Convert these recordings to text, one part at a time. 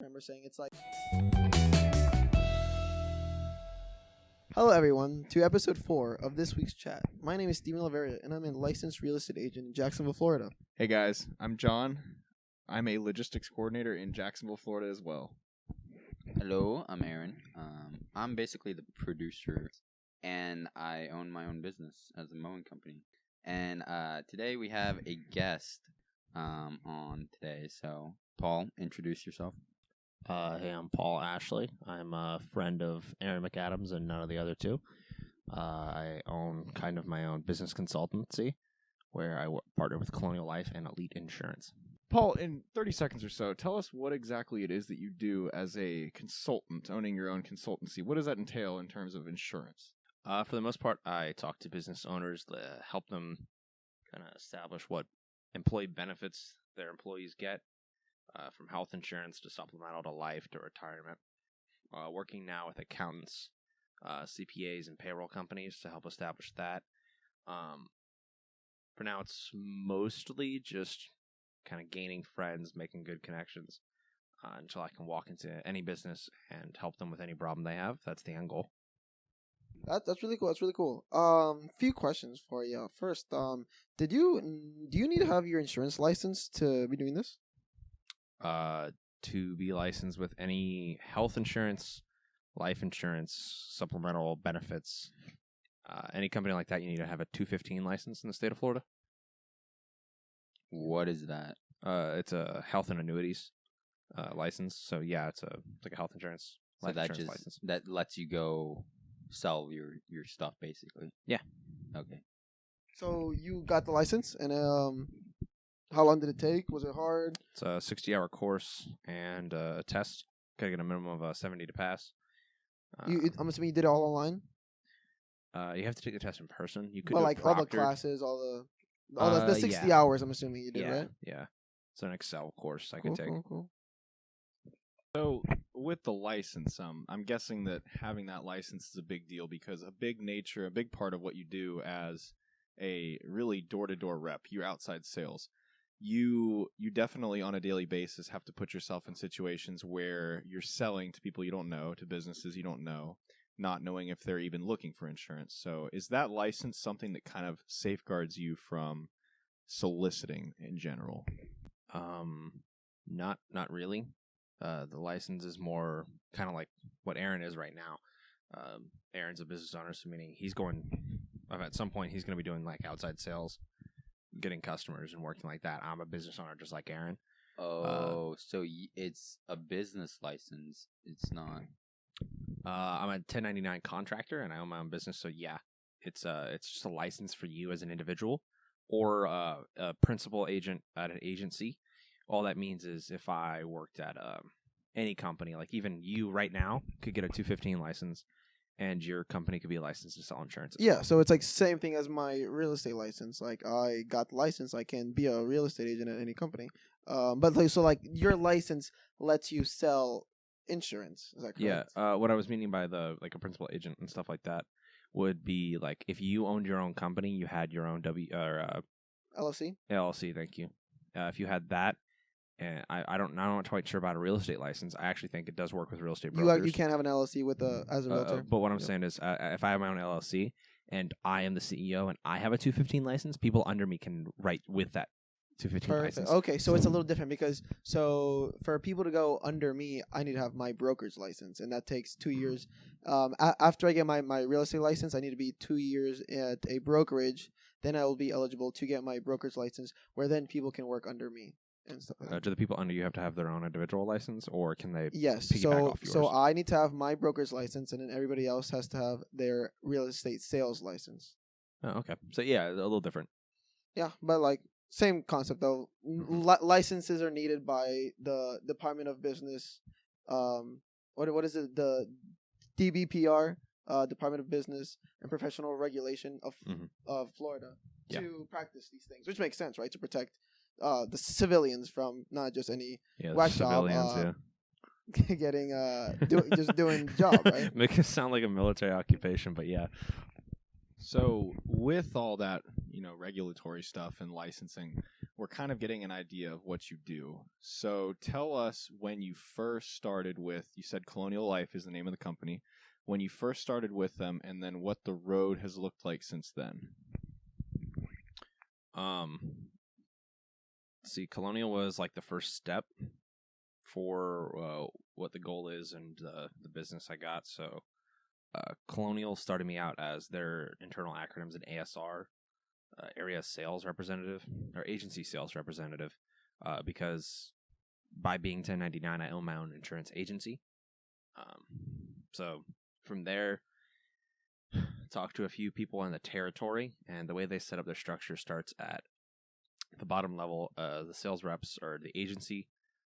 remember saying it's like, hello everyone to episode 4 of this week's chat. My name is Steven Lavera and I'm a licensed real estate agent in Jacksonville, Florida. Hey guys, I'm John. I'm a logistics coordinator in Jacksonville, Florida as well. Hello, I'm Aaron. I'm basically the producer, and I own my own business as a mowing company. And today we have a guest on today. So, Paul, introduce yourself. Hey, I'm Paul Ashley. I'm a friend of Aaron McAdams and none of the other two. I own kind of my own business consultancy where I partner with Colonial Life and Elite Insurance. Paul, in 30 seconds or so, tell us what exactly it is that you do as a consultant, owning your own consultancy. What does that entail in terms of insurance? For the most part, I talk to business owners to help them kind of establish what employee benefits their employees get, from health insurance to supplemental to life to retirement. Working now with accountants, CPAs, and payroll companies to help establish that. For now, it's mostly just kind of gaining friends, making good connections until I can walk into any business and help them with any problem they have. That's the end goal. That's really cool. That's really cool. Few questions for you. First, do you need to have your insurance license to be doing this? To be licensed with any health insurance, life insurance, supplemental benefits, any company like that, you need to have a 215 license in the state of Florida. What is that? It's a health and annuities license. So yeah, it's like a health insurance. So that lets you go sell your stuff basically. Yeah. Okay. So you got the license, and how long did it take? Was it hard? It's a 60-hour course and a test. Gotta get a minimum of 70 to pass. I'm assuming you did it all online. You have to take the test in person. You could Well, do like it all the proctored. classes, the 60 yeah. hours. I'm assuming you did, Yeah, right? yeah. It's an Excel course I Cool, could take. cool. So, with the license, I'm guessing that having that license is a big deal because a big part of what you do as a really door-to-door rep, your outside sales, you definitely on a daily basis have to put yourself in situations where you're selling to people you don't know, to businesses you don't know, not knowing if they're even looking for insurance. So is that license something that kind of safeguards you from soliciting in general? Not really. The license is more kind of like what Aaron is right now. Aaron's a business owner, so meaning at some point he's going to be doing like outside sales, getting customers and working like that. I'm a business owner just like Aaron. Oh, so it's a business license. It's not. I'm a 1099 contractor and I own my own business. So yeah, it's just a license for you as an individual or a principal agent at an agency. All that means is if I worked at any company, like even you right now could get a 215 license and your company could be licensed to sell insurance. Yeah, so it's like same thing as my real estate license. Like I got the license, I can be a real estate agent at any company. But like your license lets you sell insurance. Is that correct? Yeah. What I was meaning by a principal agent and stuff like that would be like if you owned your own company, you had your own LLC. LLC. Thank you. If you had that, and I'm not quite sure about a real estate license. I actually think it does work with real estate brokers. You can't have an LLC with as a realtor. But what I'm saying is, if I have my own LLC and I am the CEO and I have a 215 license, people under me can write with that 215 license. Okay, so it's a little different because for people to go under me, I need to have my broker's license, and that takes 2 years. After I get my real estate license, I need to be 2 years at a brokerage. Then I will be eligible to get my broker's license, where then people can work under me and stuff like that. Do the people under you have to have their own individual license, or can they? Yes. Piggyback off yours? So I need to have my broker's license, and then everybody else has to have their real estate sales license. Oh, okay. So yeah, a little different. Yeah, but like same concept though. Licenses are needed by the Department of Business. What is it? The DBPR, Department of Business and Professional Regulation of Florida to practice these things, which makes sense, right? To protect the civilians from not just any whack job, getting just doing the job, right? Make it sound like a military occupation, but yeah. So with all that, regulatory stuff and licensing, we're kind of getting an idea of what you do. So tell us when you first started with, you said Colonial Life is the name of the company, when you first started with them, and then what the road has looked like since then. See, Colonial was like the first step for what the goal is and the business I got. So Colonial started me out as their internal acronyms in ASR, area sales representative or agency sales representative, because by being 1099, I own my own insurance agency. So from there, talked to a few people in the territory, and the way they set up their structure starts at the bottom level. The sales reps are the agency,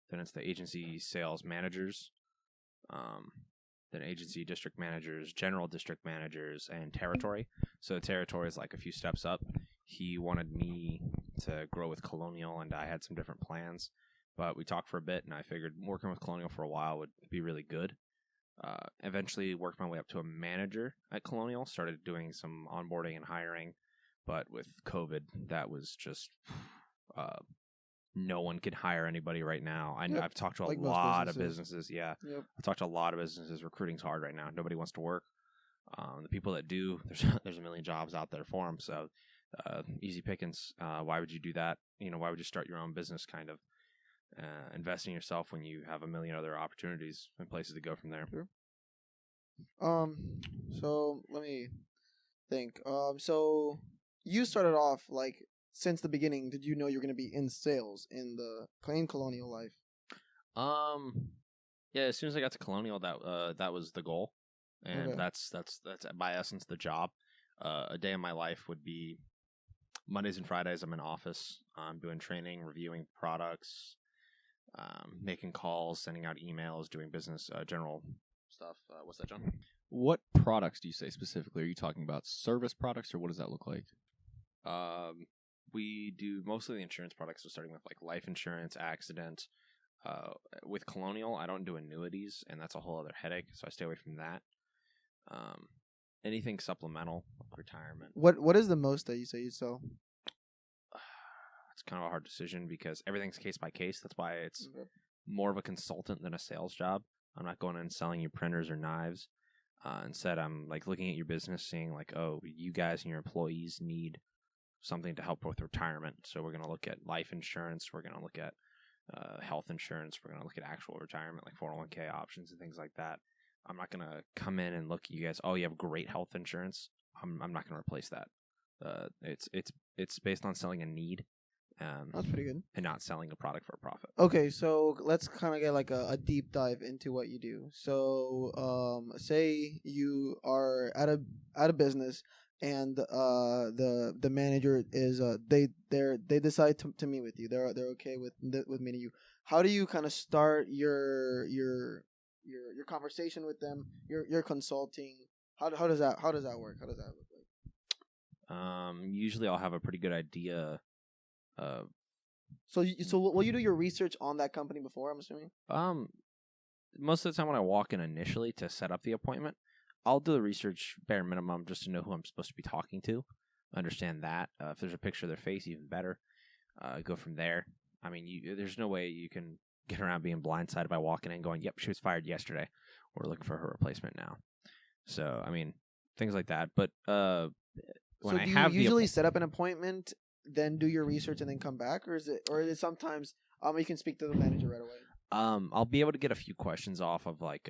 then it's the agency sales managers, then agency district managers, general district managers, and territory. So territory is like a few steps up. He wanted me to grow with Colonial, and I had some different plans, but we talked for a bit, and I figured working with Colonial for a while would be really good. Eventually worked my way up to a manager at Colonial, started doing some onboarding and hiring, but with COVID, that was just no one can hire anybody right now. I've talked to a lot of businesses. Yeah, Yep. I've talked to a lot of businesses. Recruiting's hard right now. Nobody wants to work. The people that do, there's a million jobs out there for them. So easy pickings. Why would you do that? Why would you start your own business? Kind of invest in yourself when you have a million other opportunities and places to go from there. Sure. So let me think. So you started off like since the beginning. Did you know you were going to be in sales in Colonial Life? Yeah. As soon as I got to Colonial, that was the goal, and Okay. that's by essence the job. A day in my life would be Mondays and Fridays. I'm in office. I'm doing training, reviewing products, making calls, sending out emails, doing business general stuff. What's that, John? What products do you say specifically? Are you talking about service products, or what does that look like? We do mostly the insurance products, so starting with like life insurance, accident. With Colonial, I don't do annuities, and that's a whole other headache, so I stay away from that. Anything supplemental, retirement. What is the most that you say you sell? It's kind of a hard decision because everything's case by case. That's why it's Okay. more of a consultant than a sales job. I'm not going in and selling you printers or knives. Instead, I'm like looking at your business, seeing like, oh, you guys and your employees need something to help with retirement. So we're going to look at life insurance. We're going to look at health insurance. We're going to look at actual retirement, like 401k options and things like that. I'm not going to come in and look at you guys. Oh, you have great health insurance. I'm not going to replace that. It's based on selling a need. That's pretty good. And not selling a product for a profit. Okay, so let's kind of get like a deep dive into what you do. So, say you are at a business, and the manager is they decide to meet with you. They're okay with meeting you. How do you kind of start your conversation with them? Your consulting. How does that work? How does that look like? Usually I'll have a pretty good idea. So will you do your research on that company before? I'm assuming. Most of the time when I walk in initially to set up the appointment, I'll do the research bare minimum just to know who I'm supposed to be talking to, understand that. If there's a picture of their face, even better. Go from there. I mean, there's no way you can get around being blindsided by walking in and going, "Yep, she was fired yesterday. We're looking for her replacement now." So I mean, things like that. But when so I do have you usually set up an appointment, then do your research and then come back, or is it sometimes you can speak to the manager right away? I'll be able to get a few questions off of like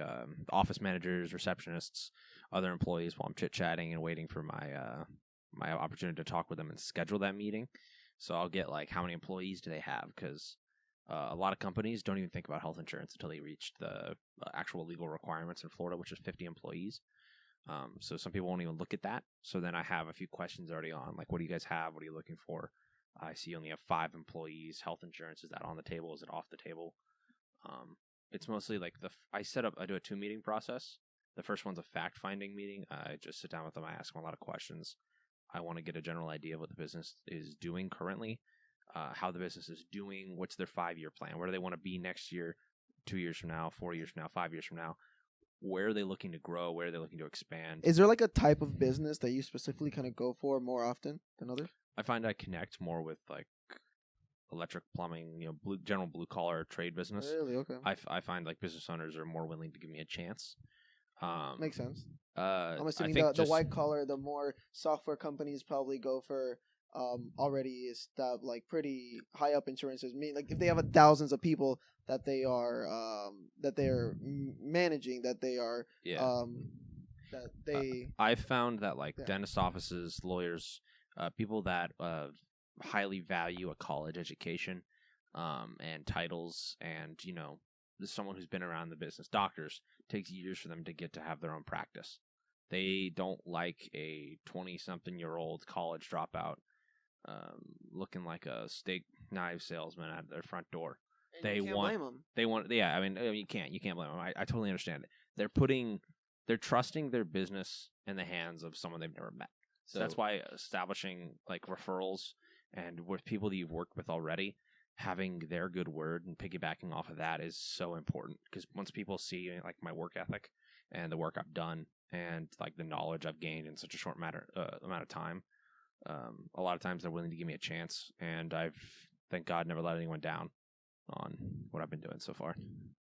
office managers, receptionists, other employees while I'm chit chatting and waiting for my opportunity to talk with them and schedule that meeting. So I'll get like how many employees do they have, because a lot of companies don't even think about health insurance until they reach the actual legal requirements in Florida, which is 50 employees. So some people won't even look at that. So then I have a few questions already on, like, what do you guys have? What are you looking for? I see you only have 5 employees. Health insurance, is that on the table? Is it off the table? It's mostly like I do a 2-meeting process. The first one's a fact-finding meeting. I just sit down with them. I ask them a lot of questions. I want to get a general idea of what the business is doing currently, how the business is doing, what's their 5-year plan, where do they want to be next year, 2 years from now, 4 years from now, 5 years from now. where are they looking to grow, where are they looking to expand. Is there like a type of business that you specifically kind of go for more often than others? I find I connect more with like electric, plumbing, general blue collar trade business. Really? Okay. I find like business owners are more willing to give me a chance. Makes sense. I'm I'm assuming the white collar, the more software companies probably go for already established, like pretty high up insurances. Like if they have thousands of people that they are managing, that they are that they. I found that like Yeah. dentist offices, lawyers, people that highly value a college education, and titles, and someone who's been around the business. Doctors, takes years for them to get to have their own practice. They don't like a 20-something-year-old college dropout looking like a steak knife salesman at their front door. And you can't blame them. They want, yeah. I mean, you can't blame them. I totally understand it. They're trusting their business in the hands of someone they've never met. So that's why establishing like referrals and with people that you've worked with already, having their good word and piggybacking off of that is so important. Because once people see like my work ethic and the work I've done and like the knowledge I've gained in such a short amount of time, a lot of times they're willing to give me a chance. And I've, thank God, never let anyone down on what I've been doing so far.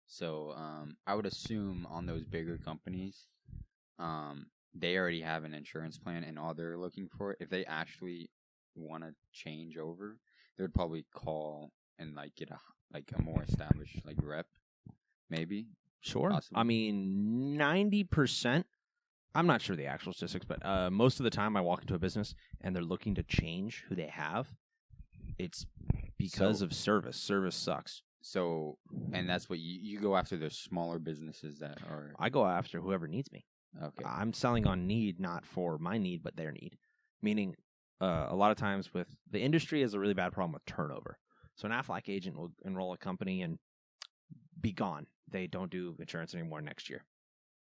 So I would assume on those bigger companies, they already have an insurance plan, and all they're looking for, if they actually want to change over, they would probably call and like get a more established like rep, maybe. Sure. Possibly. I mean, 90%. I'm not sure the actual statistics, but most of the time I walk into a business and they're looking to change who they have. It's because of service. Service sucks. So, and that's what you go after the smaller businesses that are. I go after whoever needs me. Okay. I'm selling on need, not for my need, but their need. Meaning, a lot of times with the industry is a really bad problem with turnover. So an Aflac agent will enroll a company and be gone. They don't do insurance anymore next year.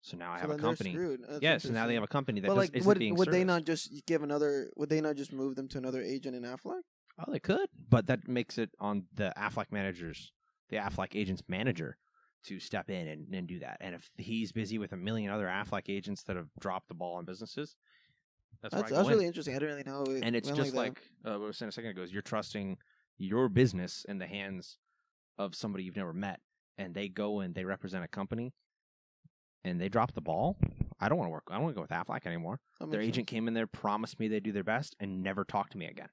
So now I have a company. Yes, so now they have a company that isn't being would they serviced. not just give another? Would they not just move them to another agent in Aflac? Oh, they could, but that makes it on the Aflac managers, the Aflac agent's manager, to step in and do that. And if he's busy with a million other Aflac agents that have dropped the ball on businesses, that's really interesting. I didn't really know. And it's just like what I was saying a second ago, is you're trusting your business in the hands of somebody you've never met, and they go and they represent a company, and they drop the ball. I don't want to work. I don't want to go with Aflac anymore. Their agent came in there, promised me they'd do their best, and never talked to me again.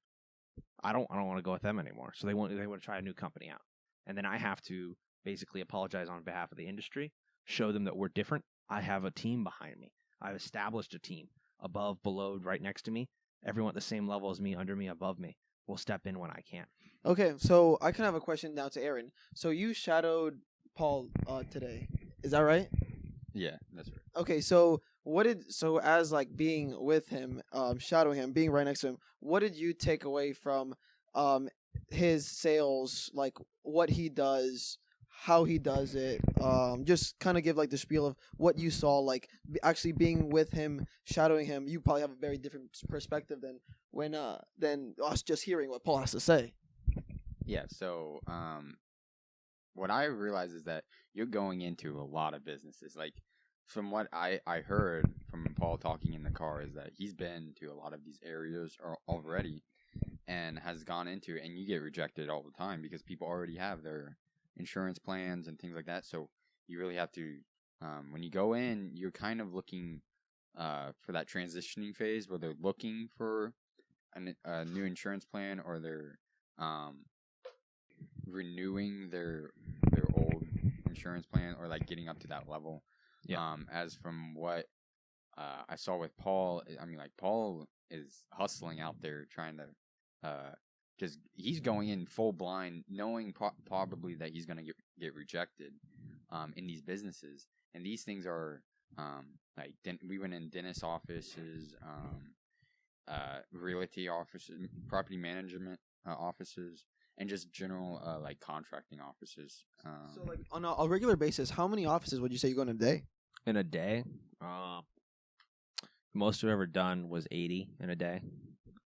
I don't want to go with them anymore. So they want to try a new company out, and then I have to basically apologize on behalf of the industry, show them that we're different. I have a team behind me. I've established a team above, below, right next to me. Everyone at the same level as me, under me, above me. We'll step in when I can. Okay, so I can have a question now to Aaron. So you shadowed Paul today. Is that right? Yeah, that's right. Okay, so as like being with him, shadowing him, being right next to him, what did you take away from his sales, like what he does, how he does it? Just kind of give like the spiel of what you saw, like actually being with him, shadowing him. You probably have a very different perspective than us just hearing what Paul has to say. Yeah, so what I realize is that you're going into a lot of businesses. Like, from what I heard from Paul talking in the car is that he's been to a lot of these areas already and has gone into it, and you get rejected all the time because people already have their insurance plans and things like that. So you really have to, when you go in, you're kind of looking for that transitioning phase where they're looking for a new insurance plan, or they're renewing their old insurance plan, or like getting up to that level. Yeah. As from what I saw with Paul, I mean, like, Paul is hustling out there trying to he's going in full blind, knowing probably that he's going to get rejected in these businesses. And these things are like we went in dentist offices, realty offices, property management offices, and just general like contracting offices. So like on a regular basis, how many offices would you say you go in a day? In a day, most I've ever done was 80 in a day.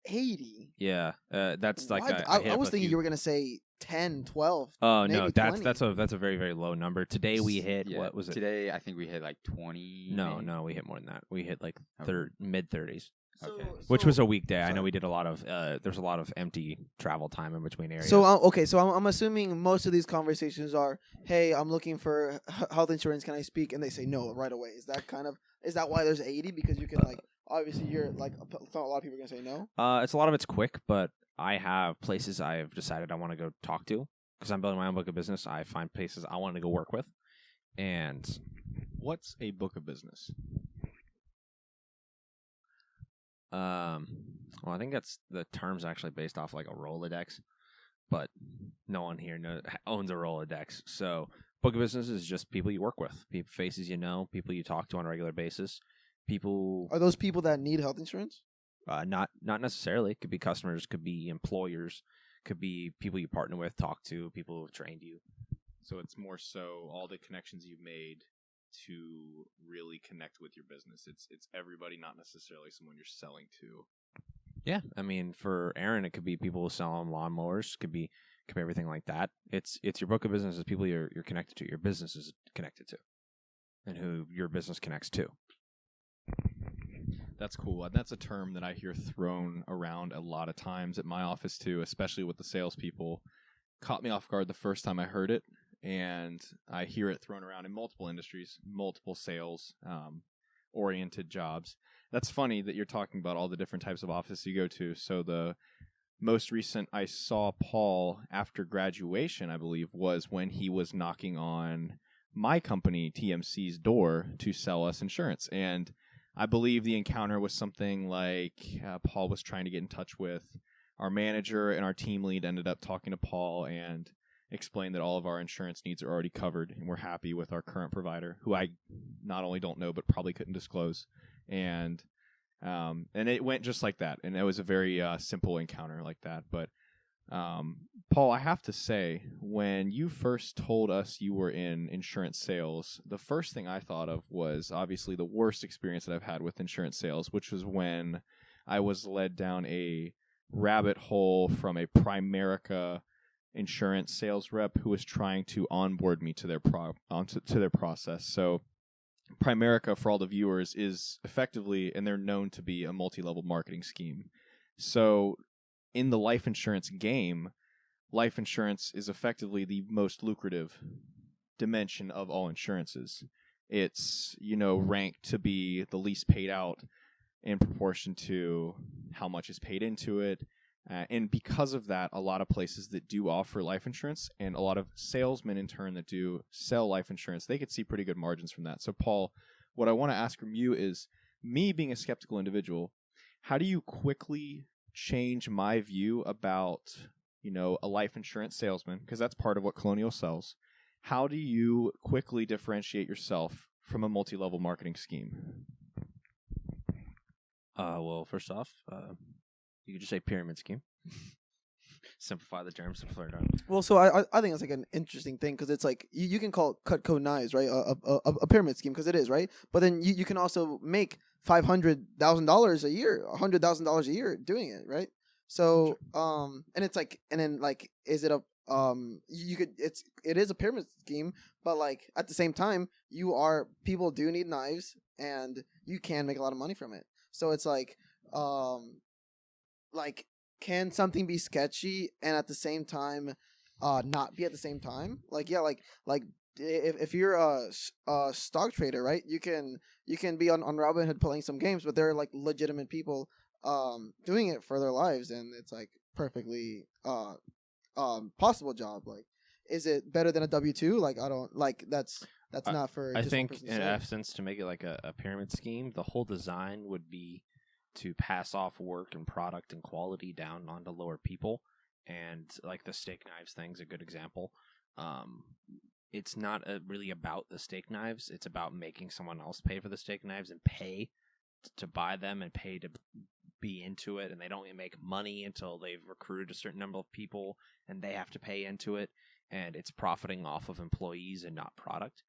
80. Yeah, that's like I was thinking you were gonna say 10, 12. Oh maybe no, 20. that's a very very low number. Today we hit Yeah, what was it? Today I think we hit like 20. No, maybe? no, we hit more than that. We hit like Okay. mid-30s, Okay. which was a weekday. I know sorry. we did a lot of there's a lot of empty travel time in between areas. So okay, so I'm assuming most of these conversations are, "Hey, I'm looking for health insurance. Can I speak?" And they say no right away. Is that why there's 80? Because you can like obviously you're like a lot of people are gonna say no. It's a lot of it's quick, but I have places I've decided I want to go talk to because I'm building my own book of business. I find places I want to go work with, and What's a book of business? well, I think that's the term's actually based off like a Rolodex, but no one here owns a Rolodex. So, book of business is just people you work with, people faces you know, people you talk to on a regular basis, people. Are those people that need health insurance? Not necessarily. It could be customers, could be employers, could be people you partner with, talk to, people who have trained you. So it's more so all the connections you've made to really connect with your business. It's everybody, not necessarily someone you're selling to. Yeah, I mean, for Aaron, it could be people who sell on lawnmowers, could be everything like that. It's your book of business is people you're connected to, your business is connected to, and who your business connects to. That's cool. That's a term that I hear thrown around a lot of times at my office too, especially with the salespeople. Caught me off guard the first time I heard it, and I hear it thrown around in multiple industries, multiple sales oriented jobs. That's funny that you're talking about all the different types of office you go to. So the most recent I saw Paul after graduation, I believe, was when he was knocking on my company TMC's door to sell us insurance. And I believe the encounter was something like Paul was trying to get in touch with our manager, and our team lead ended up talking to Paul and explained that all of our insurance needs are already covered, and we're happy with our current provider, who I not only don't know but probably couldn't disclose. And it went just like that, and it was a very simple encounter like that. But Paul, I have to say, when you first told us you were in insurance sales, the first thing I thought of was obviously the worst experience that I've had with insurance sales, which was when I was led down a rabbit hole from a Primerica insurance sales rep who was trying to onboard me to their to their process. So Primerica, for all the viewers, is effectively, and they're known to be, a multi-level marketing scheme. So in the life insurance game, life insurance is effectively the most lucrative dimension of all insurances. It's, ranked to be the least paid out in proportion to how much is paid into it. And because of that, a lot of places that do offer life insurance and a lot of salesmen in turn that do sell life insurance, they could see pretty good margins from that. So Paul, what I want to ask from you is, me being a skeptical individual, how do you quickly change my view about, a life insurance salesman, because that's part of what Colonial sells. How do you quickly differentiate yourself from a multi-level marketing scheme? Well, first off, you could just say pyramid scheme. Simplify the term, simplify it out. Well, so I think it's like an interesting thing because it's like you can call it cut code knives, right? A pyramid scheme, because it is, right? But then you can also make $500,000 a year, $100,000 a year doing it, right? So and it's like, and then like, is it a it is a pyramid scheme, but like at the same time, people do need knives, and you can make a lot of money from it. So it's like can something be sketchy and at the same time not be at the same time? Like, yeah, like if you're a stock trader, right? You can be on Robinhood playing some games, but they're like legitimate people doing it for their lives, and it's like perfectly possible job. Like, is it better than a W-2? Like, I don't like that's not for. I just one think person to in say. essence, to make it like a pyramid scheme, the whole design would be to pass off work and product and quality down onto lower people. And like the steak knives thing's a good example. It's not really about the steak knives. It's about making someone else pay for the steak knives and pay to buy them and pay to be into it. And they don't make money until they've recruited a certain number of people and they have to pay into it. And it's profiting off of employees and not product.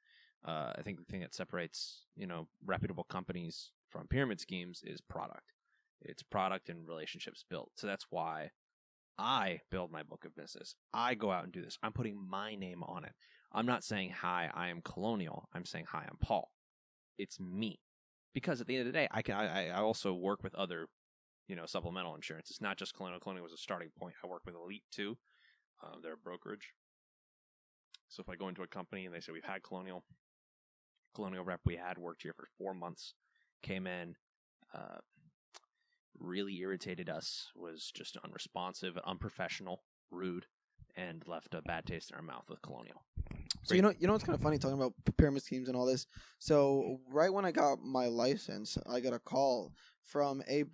I think the thing that separates, reputable companies from pyramid schemes is product. It's product and relationships built. So that's why I build my book of business. I go out and do this. I'm putting my name on it. I'm not saying, hi, I am Colonial. I'm saying, hi, I'm Paul. It's me. Because at the end of the day, I also work with other, supplemental insurance. It's not just Colonial. Colonial was a starting point. I work with Elite too. They're a brokerage. So if I go into a company and they say, we've had Colonial rep we had worked here for 4 months, came in, really irritated us, was just unresponsive, unprofessional, rude, and left a bad taste in our mouth with Colonial. So you know what's kind of funny talking about pyramid schemes and all this. So right when I got my license, I got a call from a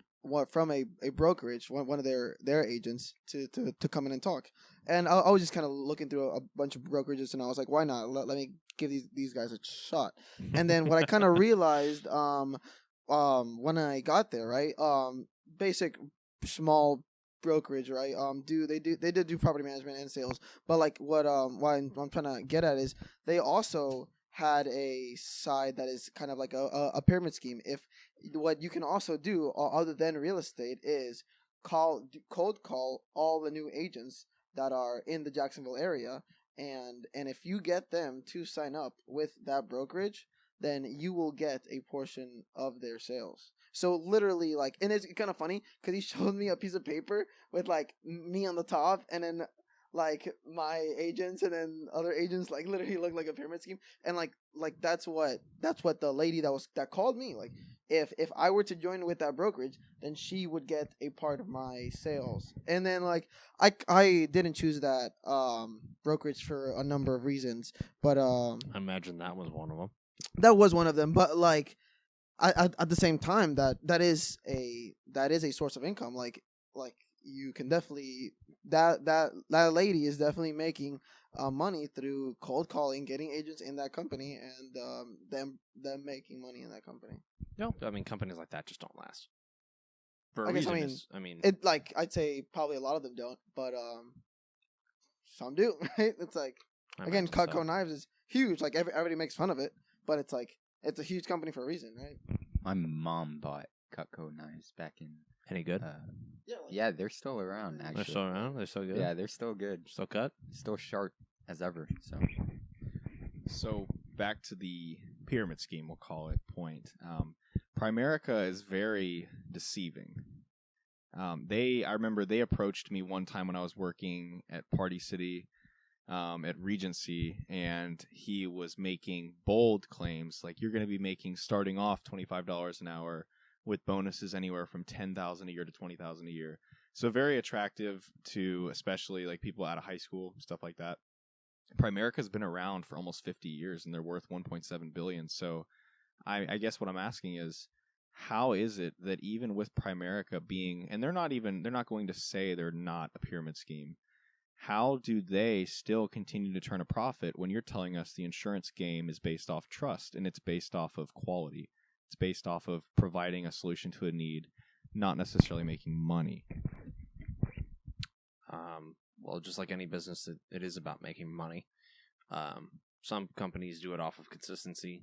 brokerage, one of their agents to come in and talk. And I was just kind of looking through a bunch of brokerages, and I was like, why not? Let me give these guys a shot. And then what I kind of realized when I got there, right? Basic small brokerage, right? They did do property management and sales, but like what I'm trying to get at is they also had a side that is kind of like a pyramid scheme. If what you can also do other than real estate is cold call all the new agents that are in the Jacksonville area, and if you get them to sign up with that brokerage, then you will get a portion of their sales. So literally, like, and it's kind of funny because he showed me a piece of paper with like me on the top, and then like my agents, and then other agents, like literally look like a pyramid scheme. And like that's what the lady that called me, like, if I were to join with that brokerage, then she would get a part of my sales. And then like I didn't choose that brokerage for a number of reasons, but I imagine that was one of them. That was one of them. But like at the same time, that is a source of income. Like you can definitely that lady is definitely making money through cold calling, getting agents in that company, and them making money in that company. No, I mean, companies like that just don't last. I guess, I mean, it, like, I'd say probably a lot of them don't, but some do, right? It's like, again, Cutco Knives is huge. Like, everybody makes fun of it, but it's like, it's a huge company for a reason, right? My mom bought Cutco Knives back in... Any good? Yeah, they're still around, actually. They're still around? They're still good? Yeah, they're still good. Still cut? Still sharp as ever, so... So, back to the pyramid scheme, we'll call it, point. Primerica is very deceiving. I remember they approached me one time when I was working at Party City, at Regency, and he was making bold claims, like, you're going to be making, starting off, $25 an hour, with bonuses anywhere from $10,000 a year to $20,000 a year. So very attractive to especially like people out of high school, stuff like that. Primerica's been around for almost 50 years, and they're worth $1.7 billion. So I guess what I'm asking is, how is it that even with Primerica being, and they're not going to say they're not a pyramid scheme, how do they still continue to turn a profit when you're telling us the insurance game is based off trust and it's based off of quality? It's based off of providing a solution to a need, not necessarily making money. Well, just like any business, it is about making money. Some companies do it off of consistency.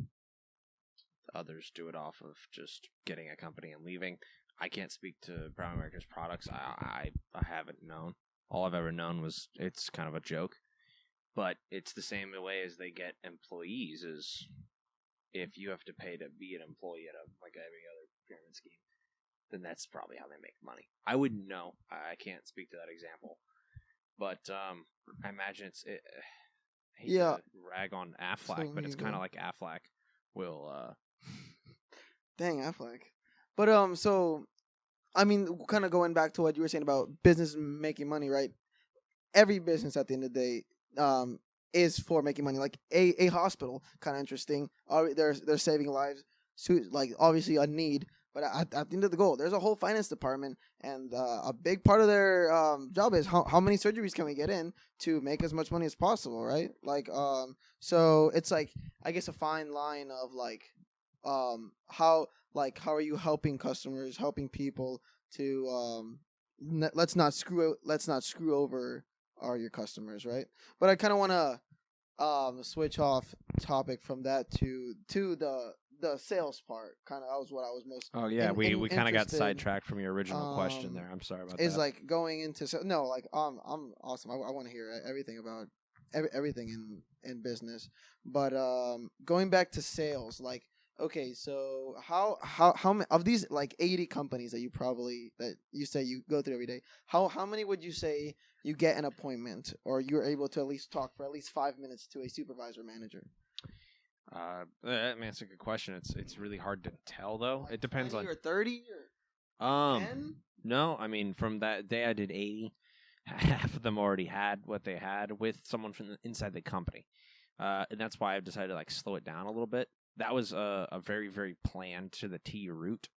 Others do it off of just getting a company and leaving. I can't speak to Primerica's products. I haven't known. All I've ever known was it's kind of a joke. But it's the same way as they get employees, is if you have to pay to be an employee at like every other pyramid scheme, then that's probably how they make money. I wouldn't know. I can't speak to that example. But I imagine I hate to rag on Aflac, but it's kind of like Aflac will... Dang, Aflac. But, so, I mean, kind of going back to what you were saying about business making money, right? Every business at the end of the day is for making money. Like a hospital, kind of interesting. They're saving lives. So, like, obviously a need. But at the end of the goal, there's a whole finance department, and a big part of their job is how many surgeries can we get in to make as much money as possible, right? Like, so it's like, I guess, a fine line of like, how are you helping customers, helping people to let's not screw over your customers, right? But I kind of want to switch off topic from that to the the sales part. Kind of that was what I was most. Oh yeah, we kind of got interested, sidetracked from your original question there. I'm sorry about that. Is like going into no, like I'm awesome. I want to hear everything about everything in business, but going back to sales, like okay, so how many of these like 80 companies that you say you go through every day? How many would you say you get an appointment or you're able to at least talk for at least 5 minutes to a supervisor manager? I mean, it's a good question. It's really hard to tell though. Like It depends 20 on or 30 or 10? No, I mean from that day I did 80. Half of them already had what they had with someone from inside the company, and that's why I've decided to like slow it down a little bit. That was a very very planned to the T route.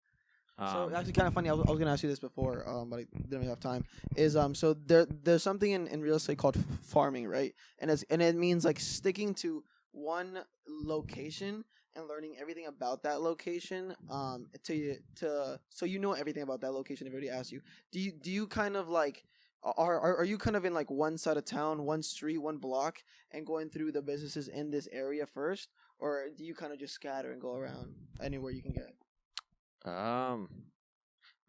So actually, kind of funny. I was going to ask you this before, but I didn't have time. Is so there's something in real estate called farming, right? And it means like sticking to one location and learning everything about that location. So you know everything about that location. If everybody asks you, do you kind of like are you kind of in like one side of town, one street, one block, and going through the businesses in this area first, or do you kind of just scatter and go around anywhere you can get?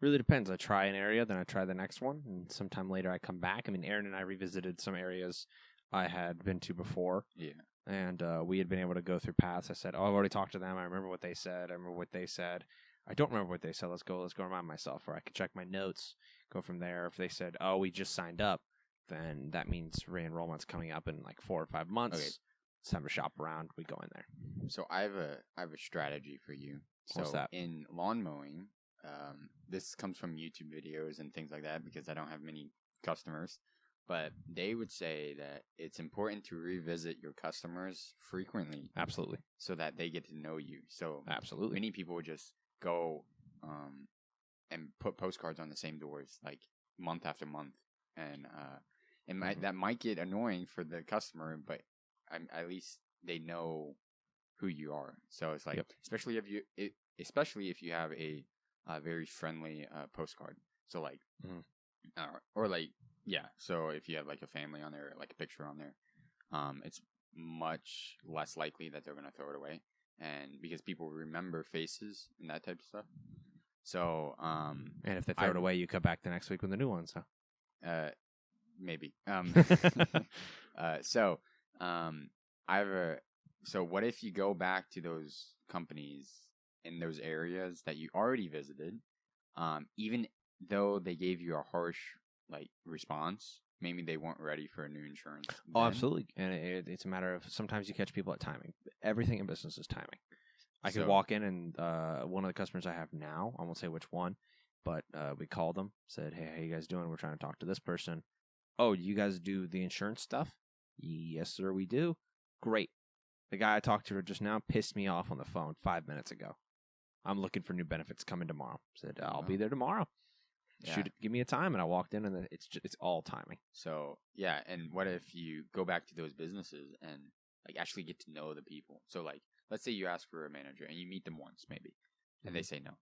Really depends. I try an area, then I try the next one, and sometime later I come back. I mean, Aaron and I revisited some areas I had been to before. Yeah. And we had been able to go through paths. I said, "Oh, I've already talked to them. I remember what they said. I remember what they said. I don't remember what they said. Let's go remind myself." Or I could check my notes, go from there. If they said, "Oh, we just signed up," then that means re-enrollment's coming up in like 4 or 5 months. Okay. It's time to shop around. We go in there. So I have a strategy for you. What's that? In lawn mowing, this comes from YouTube videos and things like that because I don't have many customers. But they would say that it's important to revisit your customers frequently. Absolutely. So that they get to know you. So absolutely, many people would just go and put postcards on the same doors like month after month, and that might get annoying for the customer, but at least they know who you are. So it's like, especially if you have a very friendly postcard. So like, or like. Yeah, so if you have like a family on there, like a picture on there, it's much less likely that they're going to throw it away, and because people remember faces and that type of stuff. So, and if they throw it away, you come back the next week with a new one. So, maybe. So what if you go back to those companies in those areas that you already visited, even though they gave you a harsh like response, maybe they weren't ready for a new insurance. Oh, absolutely. And it's a matter of sometimes you catch people at timing. Everything in business is timing. I could walk in and one of the customers I have now, I won't say which one, but we called them, said, "Hey, how you guys doing? We're trying to talk to this person." "Oh, you guys do the insurance stuff?" "Yes, sir, we do." "Great." The guy I talked to just now pissed me off on the phone 5 minutes ago. "I'm looking for new benefits coming tomorrow." Said, "I'll be there tomorrow." Yeah. Give me a time, and I walked in, and it's all timing. So yeah, and what if you go back to those businesses and like actually get to know the people? So like, let's say you ask for a manager and you meet them once, maybe, and they say no,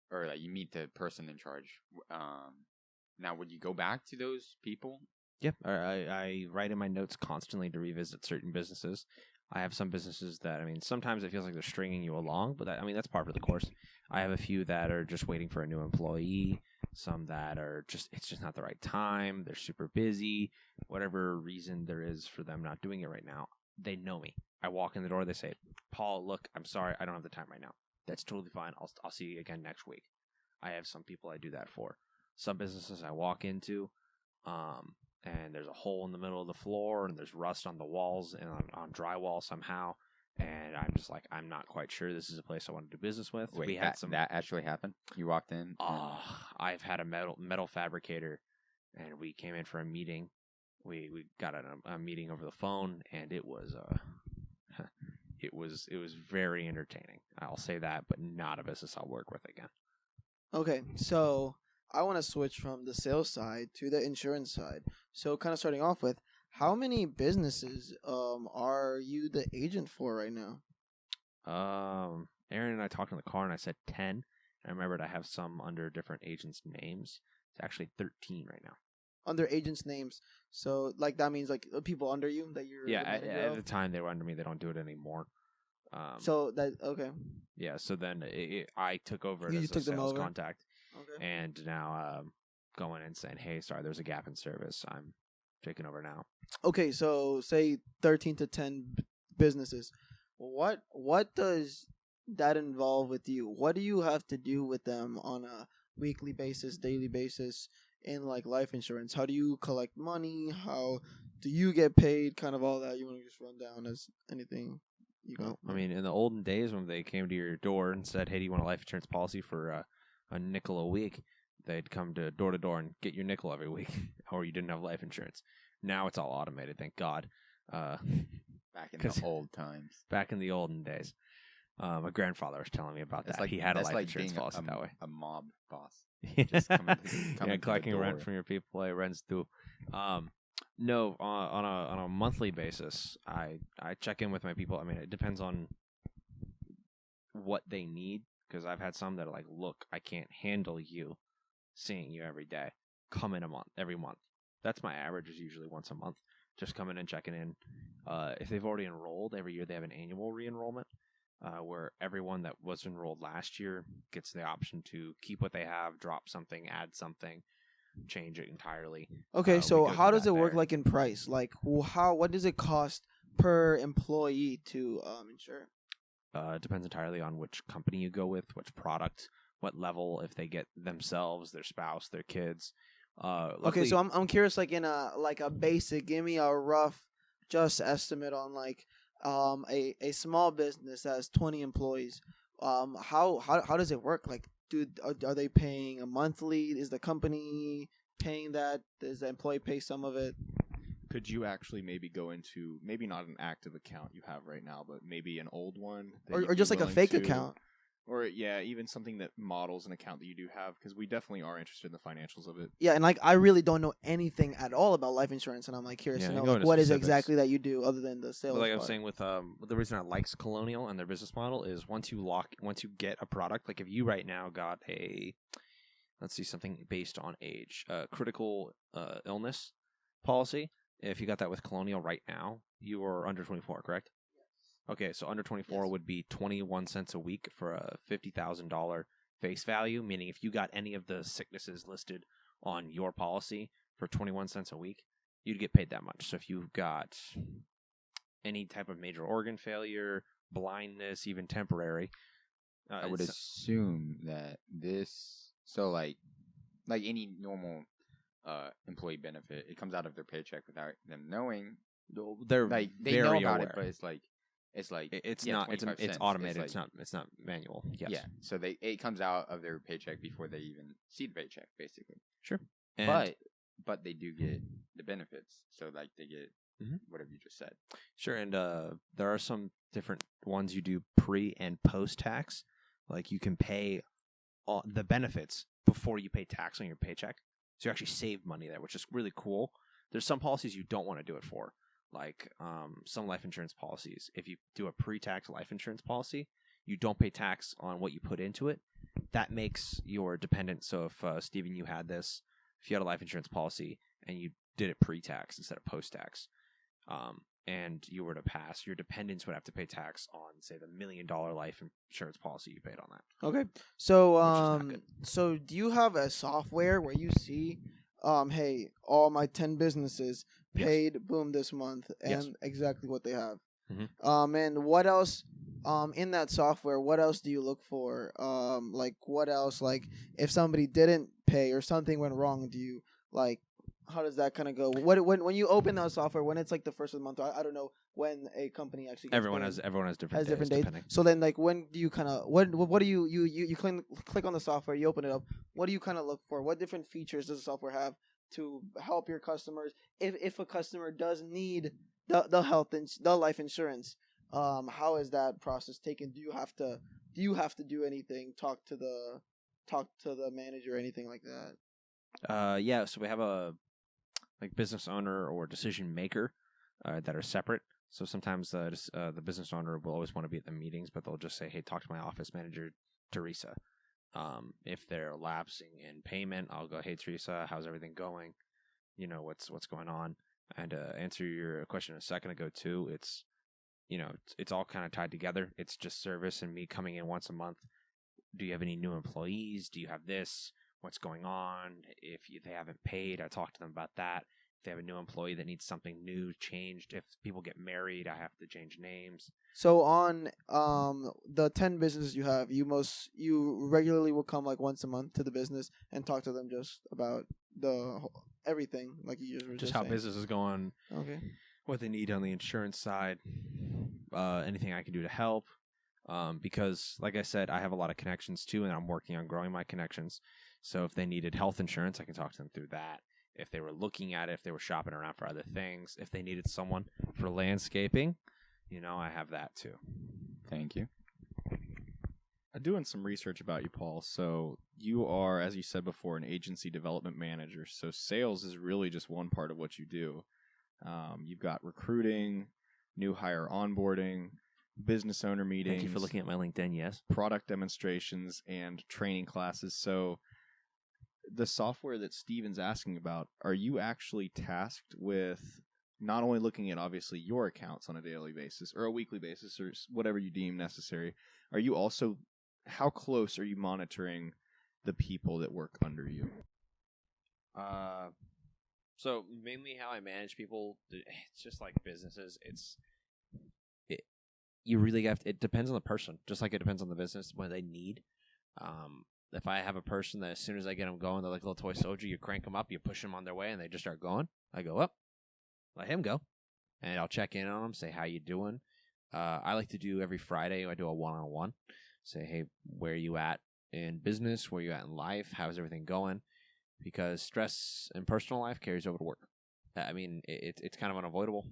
or like you meet the person in charge. Now, would you go back to those people? Yep, I write in my notes constantly to revisit certain businesses. I have some businesses that, I mean, sometimes it feels like they're stringing you along, but that's part of the course. I have a few that are just waiting for a new employee, some that are it's just not the right time, they're super busy, whatever reason there is for them not doing it right now. They know me. I walk in the door, they say, "Paul, look, I'm sorry, I don't have the time right now." That's totally fine. I'll see you again next week. I have some people I do that for. Some businesses I walk into, and there's a hole in the middle of the floor, and there's rust on the walls and on drywall somehow. And I'm just like, I'm not quite sure this is a place I want to do business with. Wait, that actually happened? You walked in? I've had a metal fabricator, and we came in for a meeting. We got a meeting over the phone, and it was very entertaining. I'll say that, but not a business I'll work with again. Okay, so I want to switch from the sales side to the insurance side. So kind of starting off with, how many businesses are you the agent for right now? Aaron and I talked in the car, and I said 10. I remembered I have some under different agents' names. It's actually 13 right now. Under agents' names. So like that means like people under you that you're at the time they were under me. They don't do it anymore. So that okay. Yeah, so then I took over it You as a took them sales over? contact, Okay. and now going in and saying, "Hey, sorry, there's a gap in service. I'm taking over now." Okay, so say 13 to 10 businesses. What does that involve with you? What do you have to do with them on a weekly basis, daily basis in like life insurance? How do you collect money? How do you get paid? Kind of all that. You want to just run down as anything you got? Well, I mean, in the olden days when they came to your door and said, "Hey, do you want a life insurance policy for a nickel a week?" They'd come to door and get your nickel every week, or you didn't have life insurance. Now it's all automated, thank God. Back in 'Cause- the old times. Back in the olden days, my grandfather was telling me about That's that. like He had a that's life like insurance being policy that way. a mob boss. Yeah, Just coming to the collecting rent door. from your people. Hey, rent's due. No, on a monthly basis, I check in with my people. I mean, it depends on what they need, because I've had some that are like, "Look, I can't handle you seeing you every day. Come in every month." That's my average, is usually once a month. Just coming and checking in. If they've already enrolled, every year they have an annual re-enrollment, where everyone that was enrolled last year gets the option to keep what they have, drop something, add something, change it entirely. Okay, We so go how through does that it work there. like in price? Like what does it cost per employee to insure? It depends entirely on which company you go with, which product, what level, if they get themselves, their spouse, their kids. Okay, Luckily, so I'm curious, like in a basic, give me a rough just estimate on like a small business that has 20 employees. How does it work? Like, are they paying a monthly? Is the company paying that? Does the employee pay some of it? Could you actually maybe go into maybe not an active account you have right now, but maybe an old one, that Or you'd or be just like a willing fake to- account? or yeah, even something that models an account that you do have, because we definitely are interested in the financials of it. Yeah, and like I really don't know anything at all about life insurance, and I'm like curious Yeah, to you know go like into what is specifics. exactly that you do other than the sales. but like I was part. saying with the reason I like Colonial and their business model is once you get a product, like if you right now got a, let's see, something based on age, critical illness policy. If you got that with Colonial right now, you are under 24, correct? Okay, so under 24 Yes. would be 21 cents a week for a $50,000 face value, meaning if you got any of the sicknesses listed on your policy for 21 cents a week, you'd get paid that much. So if you've got any type of major organ failure, blindness, even temporary, I would it's- assume that this, so like any normal employee benefit, it comes out of their paycheck without them knowing. they're Like they very know about aware. it, but it's like It's yeah, not. It's 25 cents. automated. It's It's not manual. Yes. Yeah, so it comes out of their paycheck before they even see the paycheck, basically. Sure. And But they do get the benefits, so like they get Mhm. whatever you just said. Sure, and there are some different ones you do pre and post tax. Like you can pay all the benefits before you pay tax on your paycheck, so you actually save money there, which is really cool. There's some policies you don't want to do it for, like some life insurance policies. If you do a pre-tax life insurance policy, you don't pay tax on what you put into it. That makes your dependent. So if Steven, you had this, if you had a life insurance policy and you did it pre-tax instead of post-tax, and you were to pass, your dependents would have to pay tax on, say, the $1 million life insurance policy you paid on that. Okay. So Which is not good. so do you have a software where you see hey, all my 10 businesses Yes. paid boom this month and Yes. exactly what they have. Mhm. And what else in that software, what else do you look for? Like what else, like if somebody didn't pay or something went wrong, do you like how does that kind of go? When you open that software, when it's like the first of the month, I don't know when a company actually gets Everyone billed. has different Has days, different dates. depending. So then, like, when do you kind of what do you click on the software? You open it up. What do you kind of look for? What different features does the software have to help your customers? If a customer does need the the life insurance, how is that process taken? Do you have to do anything? Talk to the manager or anything like that? Yeah, so we have a business owner or decision maker that are separate. So sometimes the business owner will always want to be at the meetings, but they'll just say, "Hey, talk to my office manager, Teresa." If they're lapsing in payment, I'll go, "Hey, Teresa, how's everything going? You know what's going on?" And answer your question a second ago too. It's it's all kind of tied together. It's just service and me coming in once a month. Do you have any new employees? Do you have this? What's going on? If they haven't paid, I talk to them about that. If they have a new employee that needs something new changed, if people get married, I have to change names. So on the 10 businesses you have, you regularly will come like once a month to the business and talk to them just about everything, like you just were Just how saying. business is going. Okay. What they need on the insurance side, anything I can do to help. Because, like I said, I have a lot of connections too, and I'm working on growing my connections. So if they needed health insurance, I can talk to them through that. If they were looking at it, if they were shopping around for other things, if they needed someone for landscaping, I have that too. Thank you. I'm doing some research about you, Paul. So you are, as you said before, an agency development manager. So sales is really just one part of what you do. You've got recruiting, new hire onboarding, business owner meetings. Thank you for looking at my LinkedIn, yes. Product demonstrations and training classes. So the software that Steven's asking about, are you actually tasked with not only looking at obviously your accounts on a daily basis or a weekly basis or whatever you deem necessary? Are you also, how close are you monitoring the people that work under you? So mainly how I manage people, it's just like businesses. You really have to, it depends on the person, just like it depends on the business, what they need. If I have a person that as soon as I get them going, they're like a little toy soldier, you crank them up, you push them on their way, and they just start going. I go up, let him go, and I'll check in on them, say, how you doing? I like to do every Friday, I do a one-on-one. Say, hey, where are you at in business? Where are you at in life? How's everything going? Because stress in personal life carries over to work. I mean, it's kind of unavoidable.